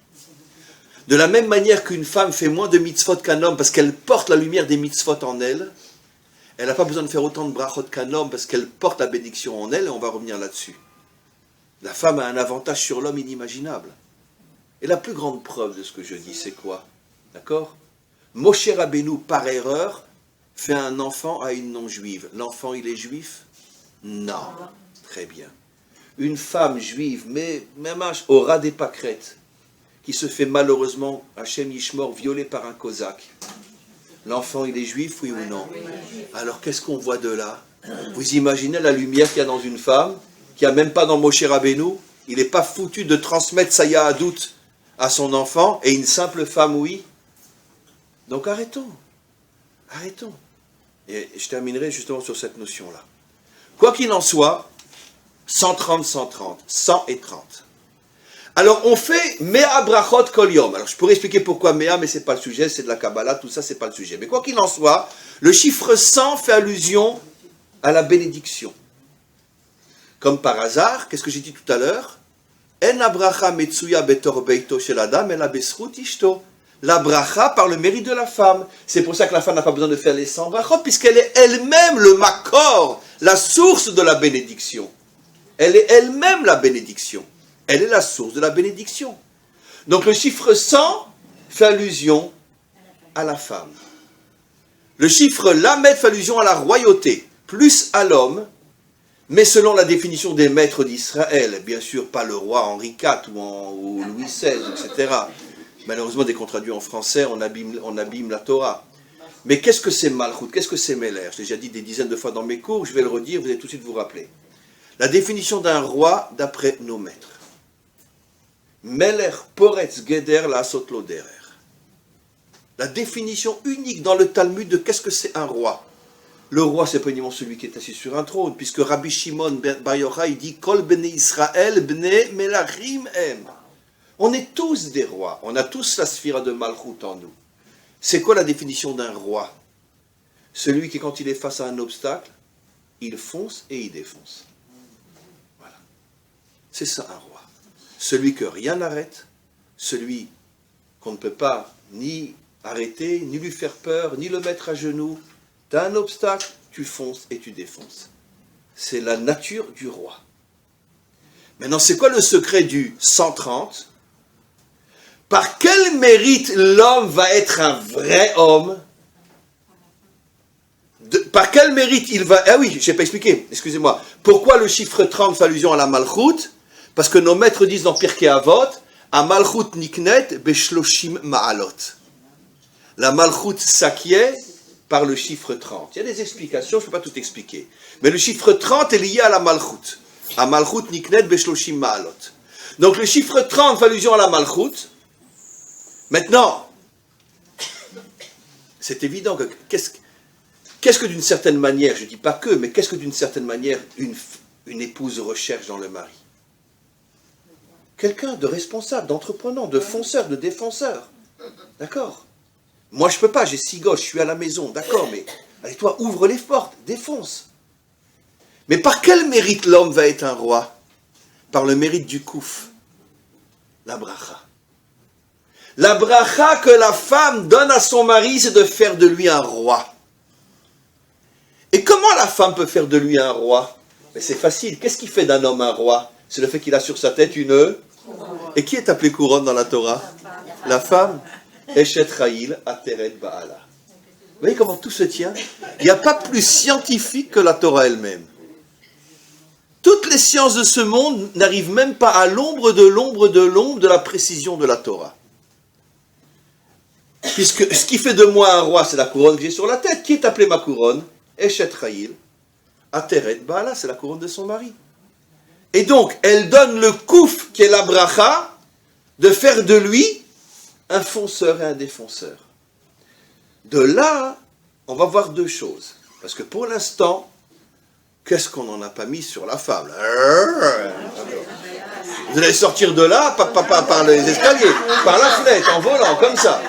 De la même manière qu'une femme fait moins de mitzvot qu'un homme parce qu'elle porte la lumière des mitzvot en elle, elle n'a pas besoin de faire autant de brachot qu'un homme parce qu'elle porte la bénédiction en elle, et on va revenir là-dessus. La femme a un avantage sur l'homme inimaginable. Et la plus grande preuve de ce que je dis, c'est quoi? D'accord? Moshe Rabbeinu, par erreur, fait un enfant à une non-juive. L'enfant, il est juif? Non. Très bien. Une femme juive, mais même au ras des pâquerettes, qui se fait malheureusement, Hachem Yishmor, violée par un cosaque. L'enfant, il est juif, oui ou non? Alors, qu'est-ce qu'on voit de là? Vous imaginez la lumière qu'il y a dans une femme, qui n'a même pas dans Moshe Rabbeinu? Il n'est pas foutu de transmettre sa yahadout à son enfant, et une simple femme, oui? Donc, arrêtons. Arrêtons. Et je terminerai justement sur cette notion-là. Quoi qu'il en soit, 130, 130, 100 et 30. Alors, on fait Mea Brachot Kol Yom. Alors, je pourrais expliquer pourquoi Mea, mais ce n'est pas le sujet, c'est de la Kabbalah, tout ça, ce n'est pas le sujet. Mais quoi qu'il en soit, le chiffre 100 fait allusion à la bénédiction. Comme par hasard, qu'est-ce que j'ai dit tout à l'heure? En abracha metsuya betor beito shel adam ela besrut ishto. La bracha par le mérite de la femme. C'est pour ça que la femme n'a pas besoin de faire les 100 brachot, puisqu'elle est elle-même le makor, la source de la bénédiction. Elle est elle-même la bénédiction. Elle est la source de la bénédiction. Donc le chiffre 100 fait allusion à la femme. Le chiffre Lamed fait allusion à la royauté, plus à l'homme, mais selon la définition des maîtres d'Israël, bien sûr pas le roi Henri IV ou Louis XVI, etc. Malheureusement, dès qu'on traduit en français, on abîme la Torah. Mais qu'est-ce que c'est Malchut? Qu'est-ce que c'est Meler? Je l'ai déjà dit des dizaines de fois dans mes cours, je vais le redire, vous allez tout de suite vous rappeler. La définition d'un roi d'après nos maîtres. Meler poretz geder la sotlo derer. La définition unique dans le Talmud de qu'est-ce que c'est un roi. Le roi, c'est pas uniquement celui qui est assis sur un trône, puisque Rabbi Shimon Bar Yochai dit Kol bnei Israël bnei melachim em. On est tous des rois, on a tous la sphira de Malchut en nous. C'est quoi la définition d'un roi? Celui qui, quand il est face à un obstacle, il fonce et il défonce. Voilà. C'est ça un roi. Celui que rien n'arrête, celui qu'on ne peut pas ni arrêter, ni lui faire peur, ni le mettre à genoux. Tu as un obstacle, tu fonces et tu défonces. C'est la nature du roi. Maintenant, c'est quoi le secret du 130? Par quel mérite l'homme va être un vrai homme? Par quel mérite il va... Ah oui, je n'ai pas expliqué, excusez-moi. Pourquoi le chiffre 30 fait allusion à la Malchut? Parce que nos maîtres disent dans Pirkei Avot, a Malchut niknet beshloshim ma'alot. La Malchut s'acquiert par le chiffre 30. Il y a des explications, je ne peux pas tout expliquer. Mais le chiffre 30 est lié à la Malchut. A Malchut niknet beshloshim ma'alot. Donc le chiffre 30 fait allusion à la Malchut. Maintenant, c'est évident que qu'est-ce que d'une certaine manière, je ne dis pas que, mais qu'est-ce que d'une certaine manière une épouse recherche dans le mari? Quelqu'un de responsable, d'entreprenant, de fonceur, de défenseur. D'accord? Moi, je ne peux pas, j'ai 6 gosses, je suis à la maison, d'accord, mais allez, toi, ouvre les portes, défonce. Mais par quel mérite l'homme va être un roi? Par le mérite du kouf, la bracha. La bracha que la femme donne à son mari, c'est de faire de lui un roi. Et comment la femme peut faire de lui un roi? Mais c'est facile. Qu'est-ce qui fait d'un homme un roi? C'est le fait qu'il a sur sa tête une... Et qui est appelée couronne dans la Torah? La femme. Eshet Chayil Ateret Baala. Vous voyez comment tout se tient? Il n'y a pas plus scientifique que la Torah elle-même. Toutes les sciences de ce monde n'arrivent même pas à l'ombre de la précision de la Torah. Puisque ce qui fait de moi un roi, c'est la couronne que j'ai sur la tête. Qui est appelée ma couronne? Eshet Chayil Ateret Baala, c'est la couronne de son mari. Et donc, elle donne le kouf, qui est la bracha, de faire de lui un fonceur et un défonceur. De là, on va voir deux choses. Parce que pour l'instant, qu'est-ce qu'on n'en a pas mis sur la femme? Vous allez sortir de là, pas par les escaliers, par la fenêtre, en volant, comme ça.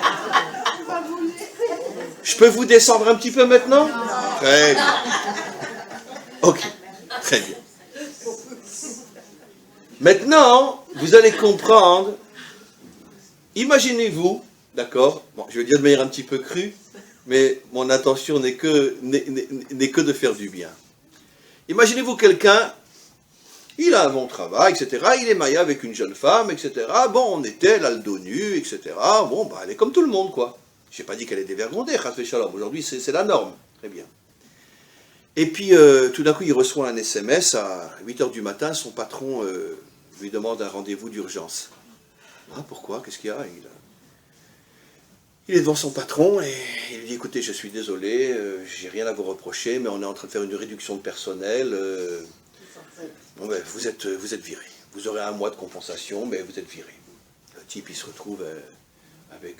Je peux vous descendre un petit peu maintenant? Très bien. Ok, très bien. Maintenant, vous allez comprendre, imaginez-vous, d'accord, bon, je vais le dire de manière un petit peu crue, mais mon intention n'est que de faire du bien. Imaginez-vous quelqu'un, il a un bon travail, etc., il est marié avec une jeune femme, etc., bon, on était, elle a le dos nu, etc., bon, bah, elle est comme tout le monde, quoi. Je n'ai pas dit qu'elle est dévergondée, aujourd'hui c'est la norme, très bien. Et puis, tout d'un coup, il reçoit un SMS à 8h du matin, son patron lui demande un rendez-vous d'urgence. Ah, pourquoi? Qu'est-ce qu'il y a? Il est devant son patron et il lui dit, écoutez, je suis désolé, j'ai rien à vous reprocher, mais on est en train de faire une réduction de personnel. Bon, ben, vous êtes viré. Vous aurez un mois de compensation, mais vous êtes viré. Le type, il se retrouve avec,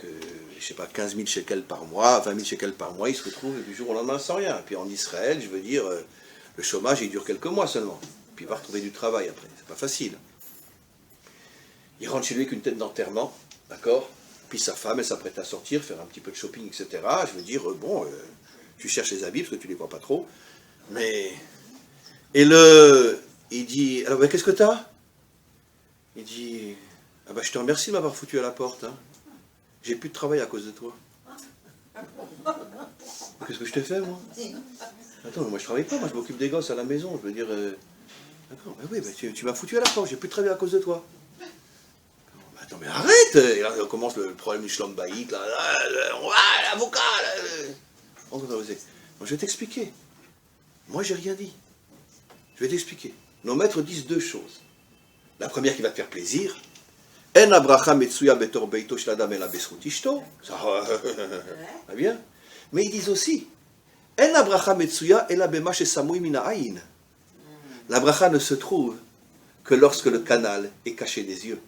je sais pas, 15 000 shekels par mois, 20 000 shekels par mois, il se retrouve du jour au lendemain sans rien. Et puis en Israël, je veux dire, le chômage, il dure quelques mois seulement. Puis il va retrouver du travail après. C'est pas facile. Il rentre chez lui avec une tête d'enterrement, d'accord? Puis sa femme, elle s'apprête à sortir, faire un petit peu de shopping, etc. Je veux dire, bon, tu cherches les habits parce que tu les vois pas trop. Mais... Et il dit, alors, qu'est-ce que t'as? Il dit, ah ben, je te remercie de m'avoir foutu à la porte, hein. J'ai plus de travail à cause de toi. Qu'est-ce que je t'ai fait, moi? Attends, moi je travaille pas, moi je m'occupe des gosses à la maison, je veux dire... D'accord, ben oui, ben, tu m'as foutu à la porte, j'ai plus de travail à cause de toi. Attends, mais arrête! Et là, commence le problème du shlombaïk, là, l'avocat, là. Je vais t'expliquer. Moi, j'ai rien dit. Je vais t'expliquer. Nos maîtres disent deux choses. La première qui va te faire plaisir, En abracha metsuya betor beito shladam ela besrut ishto. Ça va bien. Mais ils disent aussi, En abracha metsuya ela bema shesamui min ha'ayin. La bracha ne se trouve que lorsque le canal est caché des yeux.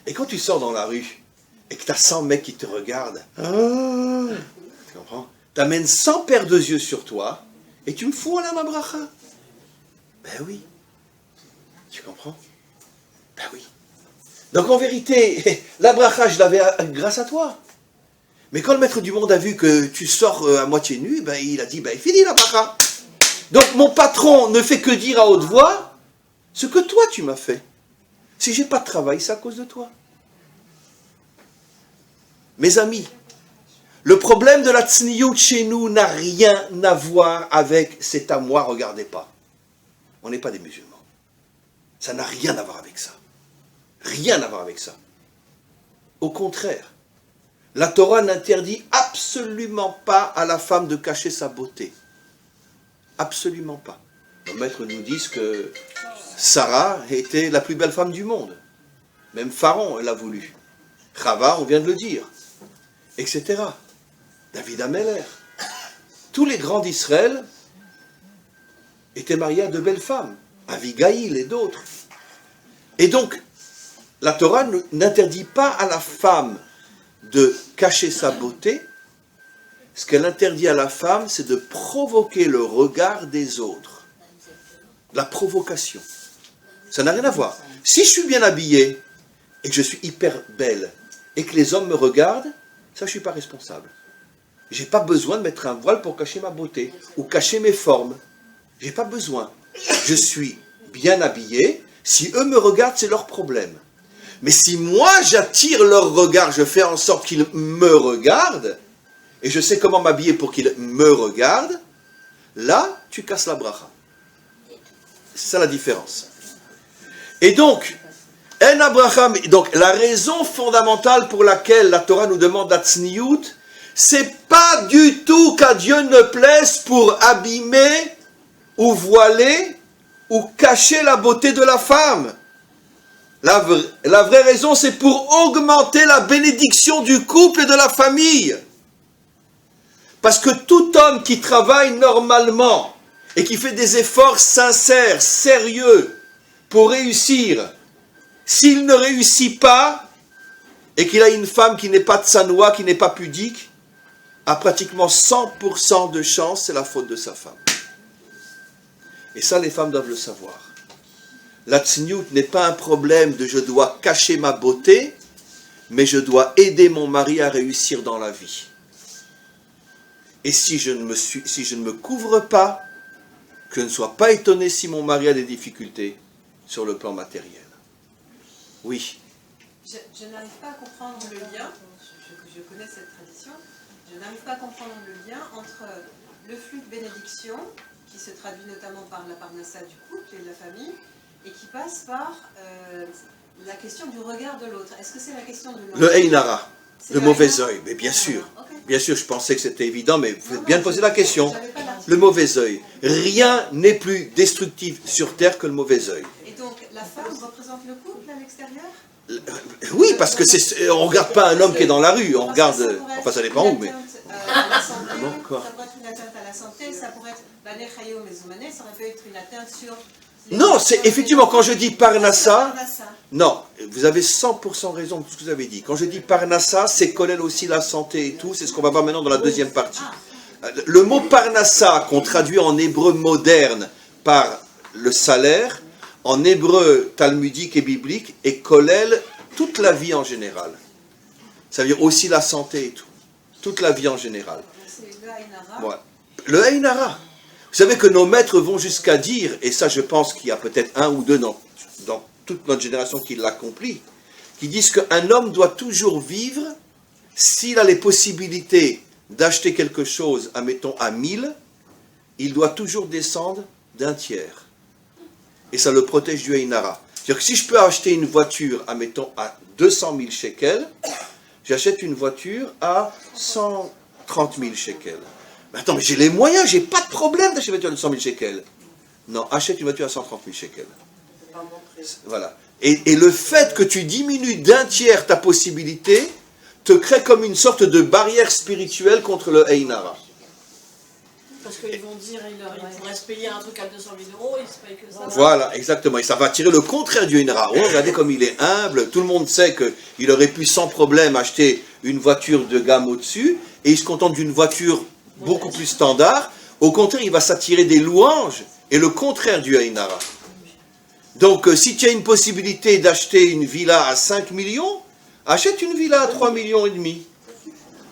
Et quand tu sors dans la rue et que tu as 100 mecs qui te regardent, tu comprends? Tu amènes 100 paires de yeux sur toi et tu me fous à la bracha. Ben oui. Tu comprends? Ben oui. Donc en vérité, la bracha, je l'avais grâce à toi. Mais quand le maître du monde a vu que tu sors à moitié nu, ben il a dit, ben fini la bracha. Donc mon patron ne fait que dire à haute voix ce que toi tu m'as fait. Si j'ai pas de travail, c'est à cause de toi. Mes amis, le problème de la tsniout chez nous n'a rien à voir avec c'est à moi, regardez pas. On n'est pas des musulmans. Ça n'a rien à voir avec ça. Rien à voir avec ça. Au contraire, la Torah n'interdit absolument pas à la femme de cacher sa beauté. Absolument pas. Nos maîtres nous disent que Sarah était la plus belle femme du monde. Même Pharaon l'a voulu. Chava, on vient de le dire. Etc. David Ameller. Tous les grands d'Israël étaient mariés à de belles femmes. Abigail et d'autres. Et donc, la Torah n'interdit pas à la femme de cacher sa beauté. Ce qu'elle interdit à la femme, c'est de provoquer le regard des autres. La provocation. Ça n'a rien à voir. Si je suis bien habillé et que je suis hyper belle et que les hommes me regardent, ça je ne suis pas responsable. Je n'ai pas besoin de mettre un voile pour cacher ma beauté ou cacher mes formes. Je n'ai pas besoin. Je suis bien habillé. Si eux me regardent, c'est leur problème. Mais si moi j'attire leur regard, je fais en sorte qu'ils me regardent, et je sais comment m'habiller pour qu'ils me regardent, là, tu casses la bracha. C'est ça la différence. Et donc, En Abraham, donc la raison fondamentale pour laquelle la Torah nous demande la tzniout, c'est pas du tout qu'à Dieu ne plaise pour abîmer ou voiler ou cacher la beauté de la femme. La vraie raison, c'est pour augmenter la bénédiction du couple et de la famille. Parce que tout homme qui travaille normalement et qui fait des efforts sincères, sérieux, pour réussir, s'il ne réussit pas et qu'il a une femme qui n'est pas tsanoua, qui n'est pas pudique, a pratiquement 100% de chance, c'est la faute de sa femme. Et ça, les femmes doivent le savoir. La tsniout n'est pas un problème de je dois cacher ma beauté, mais je dois aider mon mari à réussir dans la vie. Et si je ne me couvre pas, que je ne sois pas étonné si mon mari a des difficultés sur le plan matériel. Oui. Je n'arrive pas à comprendre le lien, je connais cette tradition, je n'arrive pas à comprendre le lien entre le flux de bénédiction, qui se traduit notamment par la parnassa du couple et de la famille, et qui passe par la question du regard de l'autre. Est-ce que c'est la question de l'autre? Le Einara, le mauvais œil, mais bien sûr. Okay. Bien sûr, je pensais que c'était évident, mais vous faites bien de poser la question. Le mauvais œil. Rien n'est plus destructif sur terre que le mauvais œil. Et donc, la femme représente le couple à l'extérieur? Oui, parce que on ne regarde pas un homme qui est dans la rue, on regarde, enfin ça dépend où, mais... À la santé, Quoi. ça pourrait être une atteinte à la santé, ça pourrait être Bané Chayo Mezoumane, ça aurait pu être une atteinte sur... Non, c'est effectivement, quand je dis Parnassa, non, vous avez 100% raison de tout ce que vous avez dit. Quand je dis Parnassa, c'est collèle aussi la santé et tout, c'est ce qu'on va voir maintenant dans la deuxième partie. Le mot Parnassa, qu'on traduit en hébreu moderne par le salaire, en hébreu talmudique et biblique, et collèle toute la vie en général. Ça veut dire aussi la santé et tout. Toute la vie en général. C'est le Ainara. Ouais. Le Einara. Vous savez que nos maîtres vont jusqu'à dire, et ça je pense qu'il y a peut-être un ou deux dans toute notre génération qui l'accomplit, qui disent qu'un homme doit toujours vivre, s'il a les possibilités d'acheter quelque chose, admettons à 1000, il doit toujours descendre d'un tiers. Et ça le protège du Einara. C'est-à-dire que si je peux acheter une voiture, admettons à 200 000 shekels, j'achète une voiture à 130 000 shekels. Mais attends, mais j'ai les moyens, j'ai pas de problème d'acheter une voiture de 100 000 shekels. Non, achète une voiture à 130 000 shekels. Voilà. Et le fait que tu diminues d'un tiers ta possibilité te crée comme une sorte de barrière spirituelle contre le Einara. Parce qu'ils vont dire il pourrait se payer un truc à 200 000 €, il se paye que ça. Voilà, exactement. Et ça va attirer le contraire du Einara. Oh, regardez comme il est humble. Tout le monde sait qu'il aurait pu sans problème acheter une voiture de gamme au-dessus, et il se contente d'une voiture beaucoup plus standard. Au contraire, il va s'attirer des louanges, et le contraire du Einara. Donc, si tu as une possibilité d'acheter une villa à 5 millions, achète une villa à 3,5 millions.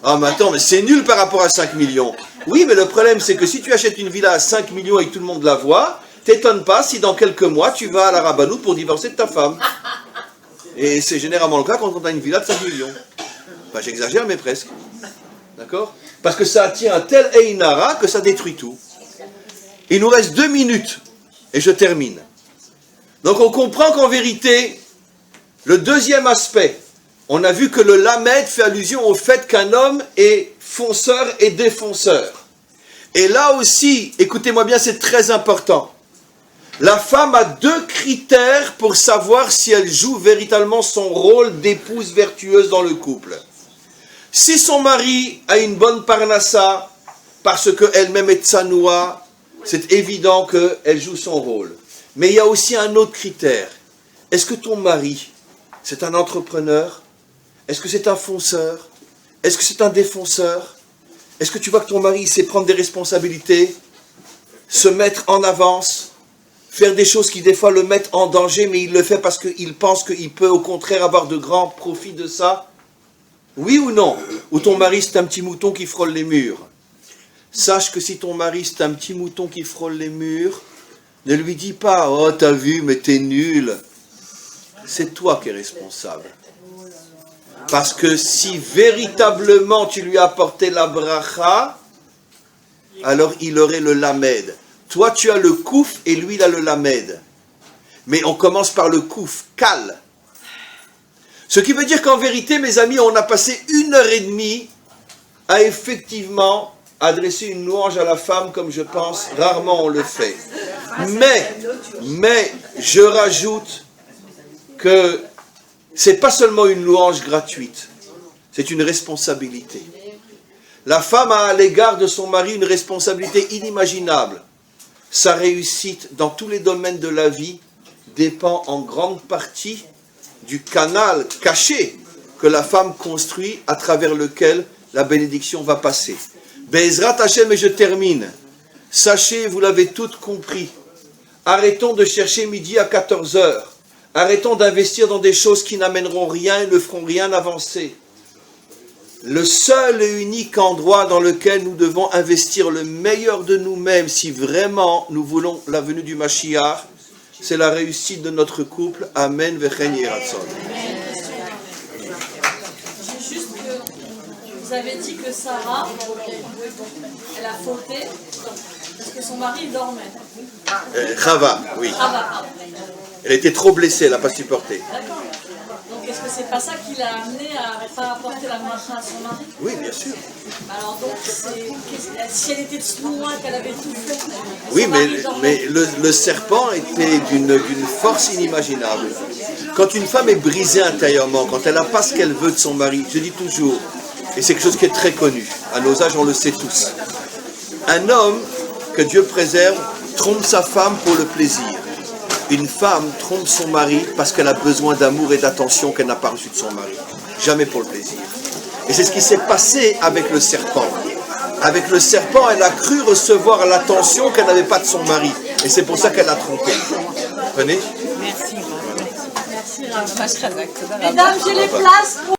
Ah, mais attends, mais c'est nul par rapport à 5 millions. Oui, mais le problème, c'est que si tu achètes une villa à 5 millions et que tout le monde la voit, t'étonnes pas si dans quelques mois, tu vas à la Rabbanout pour divorcer de ta femme. Et c'est généralement le cas quand on a une villa de 5 millions. Enfin, j'exagère, mais presque. D'accord? Parce que ça attire un tel Einara que ça détruit tout. Il nous reste 2 minutes, et je termine. Donc on comprend qu'en vérité, le deuxième aspect, on a vu que le Lamed fait allusion au fait qu'un homme est fonceur et défonceur. Et là aussi, écoutez-moi bien, c'est très important. La femme a 2 critères pour savoir si elle joue véritablement son rôle d'épouse vertueuse dans le couple. Si son mari a une bonne parnassa, parce qu'elle-même est tsanoua, c'est évident qu'elle joue son rôle. Mais il y a aussi un autre critère. Est-ce que ton mari, c'est un entrepreneur? Est-ce que c'est un fonceur? Est-ce que c'est un défonceur? Est-ce que tu vois que ton mari sait prendre des responsabilités, se mettre en avance, faire des choses qui des fois le mettent en danger, mais il le fait parce qu'il pense qu'il peut au contraire avoir de grands profits de ça? Oui ou non? Ou ton mari c'est un petit mouton qui frôle les murs? Sache que si ton mari c'est un petit mouton qui frôle les murs, ne lui dis pas « Oh, t'as vu, mais t'es nul ». c'est toi qui es responsable. Parce que si véritablement tu lui as apporté la bracha, alors il aurait le lamed. Toi tu as le kouf et lui il a le lamed. Mais on commence par le kouf, kal. Ce qui veut dire qu'en vérité, mes amis, on a passé 1h30 à effectivement adresser une louange à la femme comme je pense rarement on le fait. Mais je rajoute que c'est pas seulement une louange gratuite, c'est une responsabilité. La femme a à l'égard de son mari une responsabilité inimaginable. Sa réussite dans tous les domaines de la vie dépend en grande partie du canal caché que la femme construit à travers lequel la bénédiction va passer. Be'ezrat Hashem, et je termine. Sachez, vous l'avez toutes compris, arrêtons de chercher midi à 14h. Arrêtons d'investir dans des choses qui n'amèneront rien et ne feront rien avancer. Le seul et unique endroit dans lequel nous devons investir le meilleur de nous-mêmes, si vraiment nous voulons la venue du Mashiach, c'est la réussite de notre couple. Amen. Vechen Yeratzon. J'ai juste que vous avez dit que Sarah, elle a fauté parce que son mari dormait. Chava, oui. Chava. Elle était trop blessée, elle n'a pas supporté. D'accord. Donc est-ce que c'est pas ça qui l'a amené à ne pas apporter la bracha à son mari? Oui, bien sûr. Alors donc, si elle était de loin, qu'elle avait tout fait. Oui, mais le serpent était d'une force inimaginable. Quand une femme est brisée intérieurement, quand elle n'a pas ce qu'elle veut de son mari, je dis toujours, et c'est quelque chose qui est très connu, à nos âges on le sait tous, un homme, que Dieu préserve, trompe sa femme pour le plaisir. Une femme trompe son mari parce qu'elle a besoin d'amour et d'attention qu'elle n'a pas reçu de son mari. Jamais pour le plaisir. Et c'est ce qui s'est passé avec le serpent. Avec le serpent, elle a cru recevoir l'attention qu'elle n'avait pas de son mari. Et c'est pour ça qu'elle l'a trompé. Vous comprenez ? Mesdames, j'ai les places pour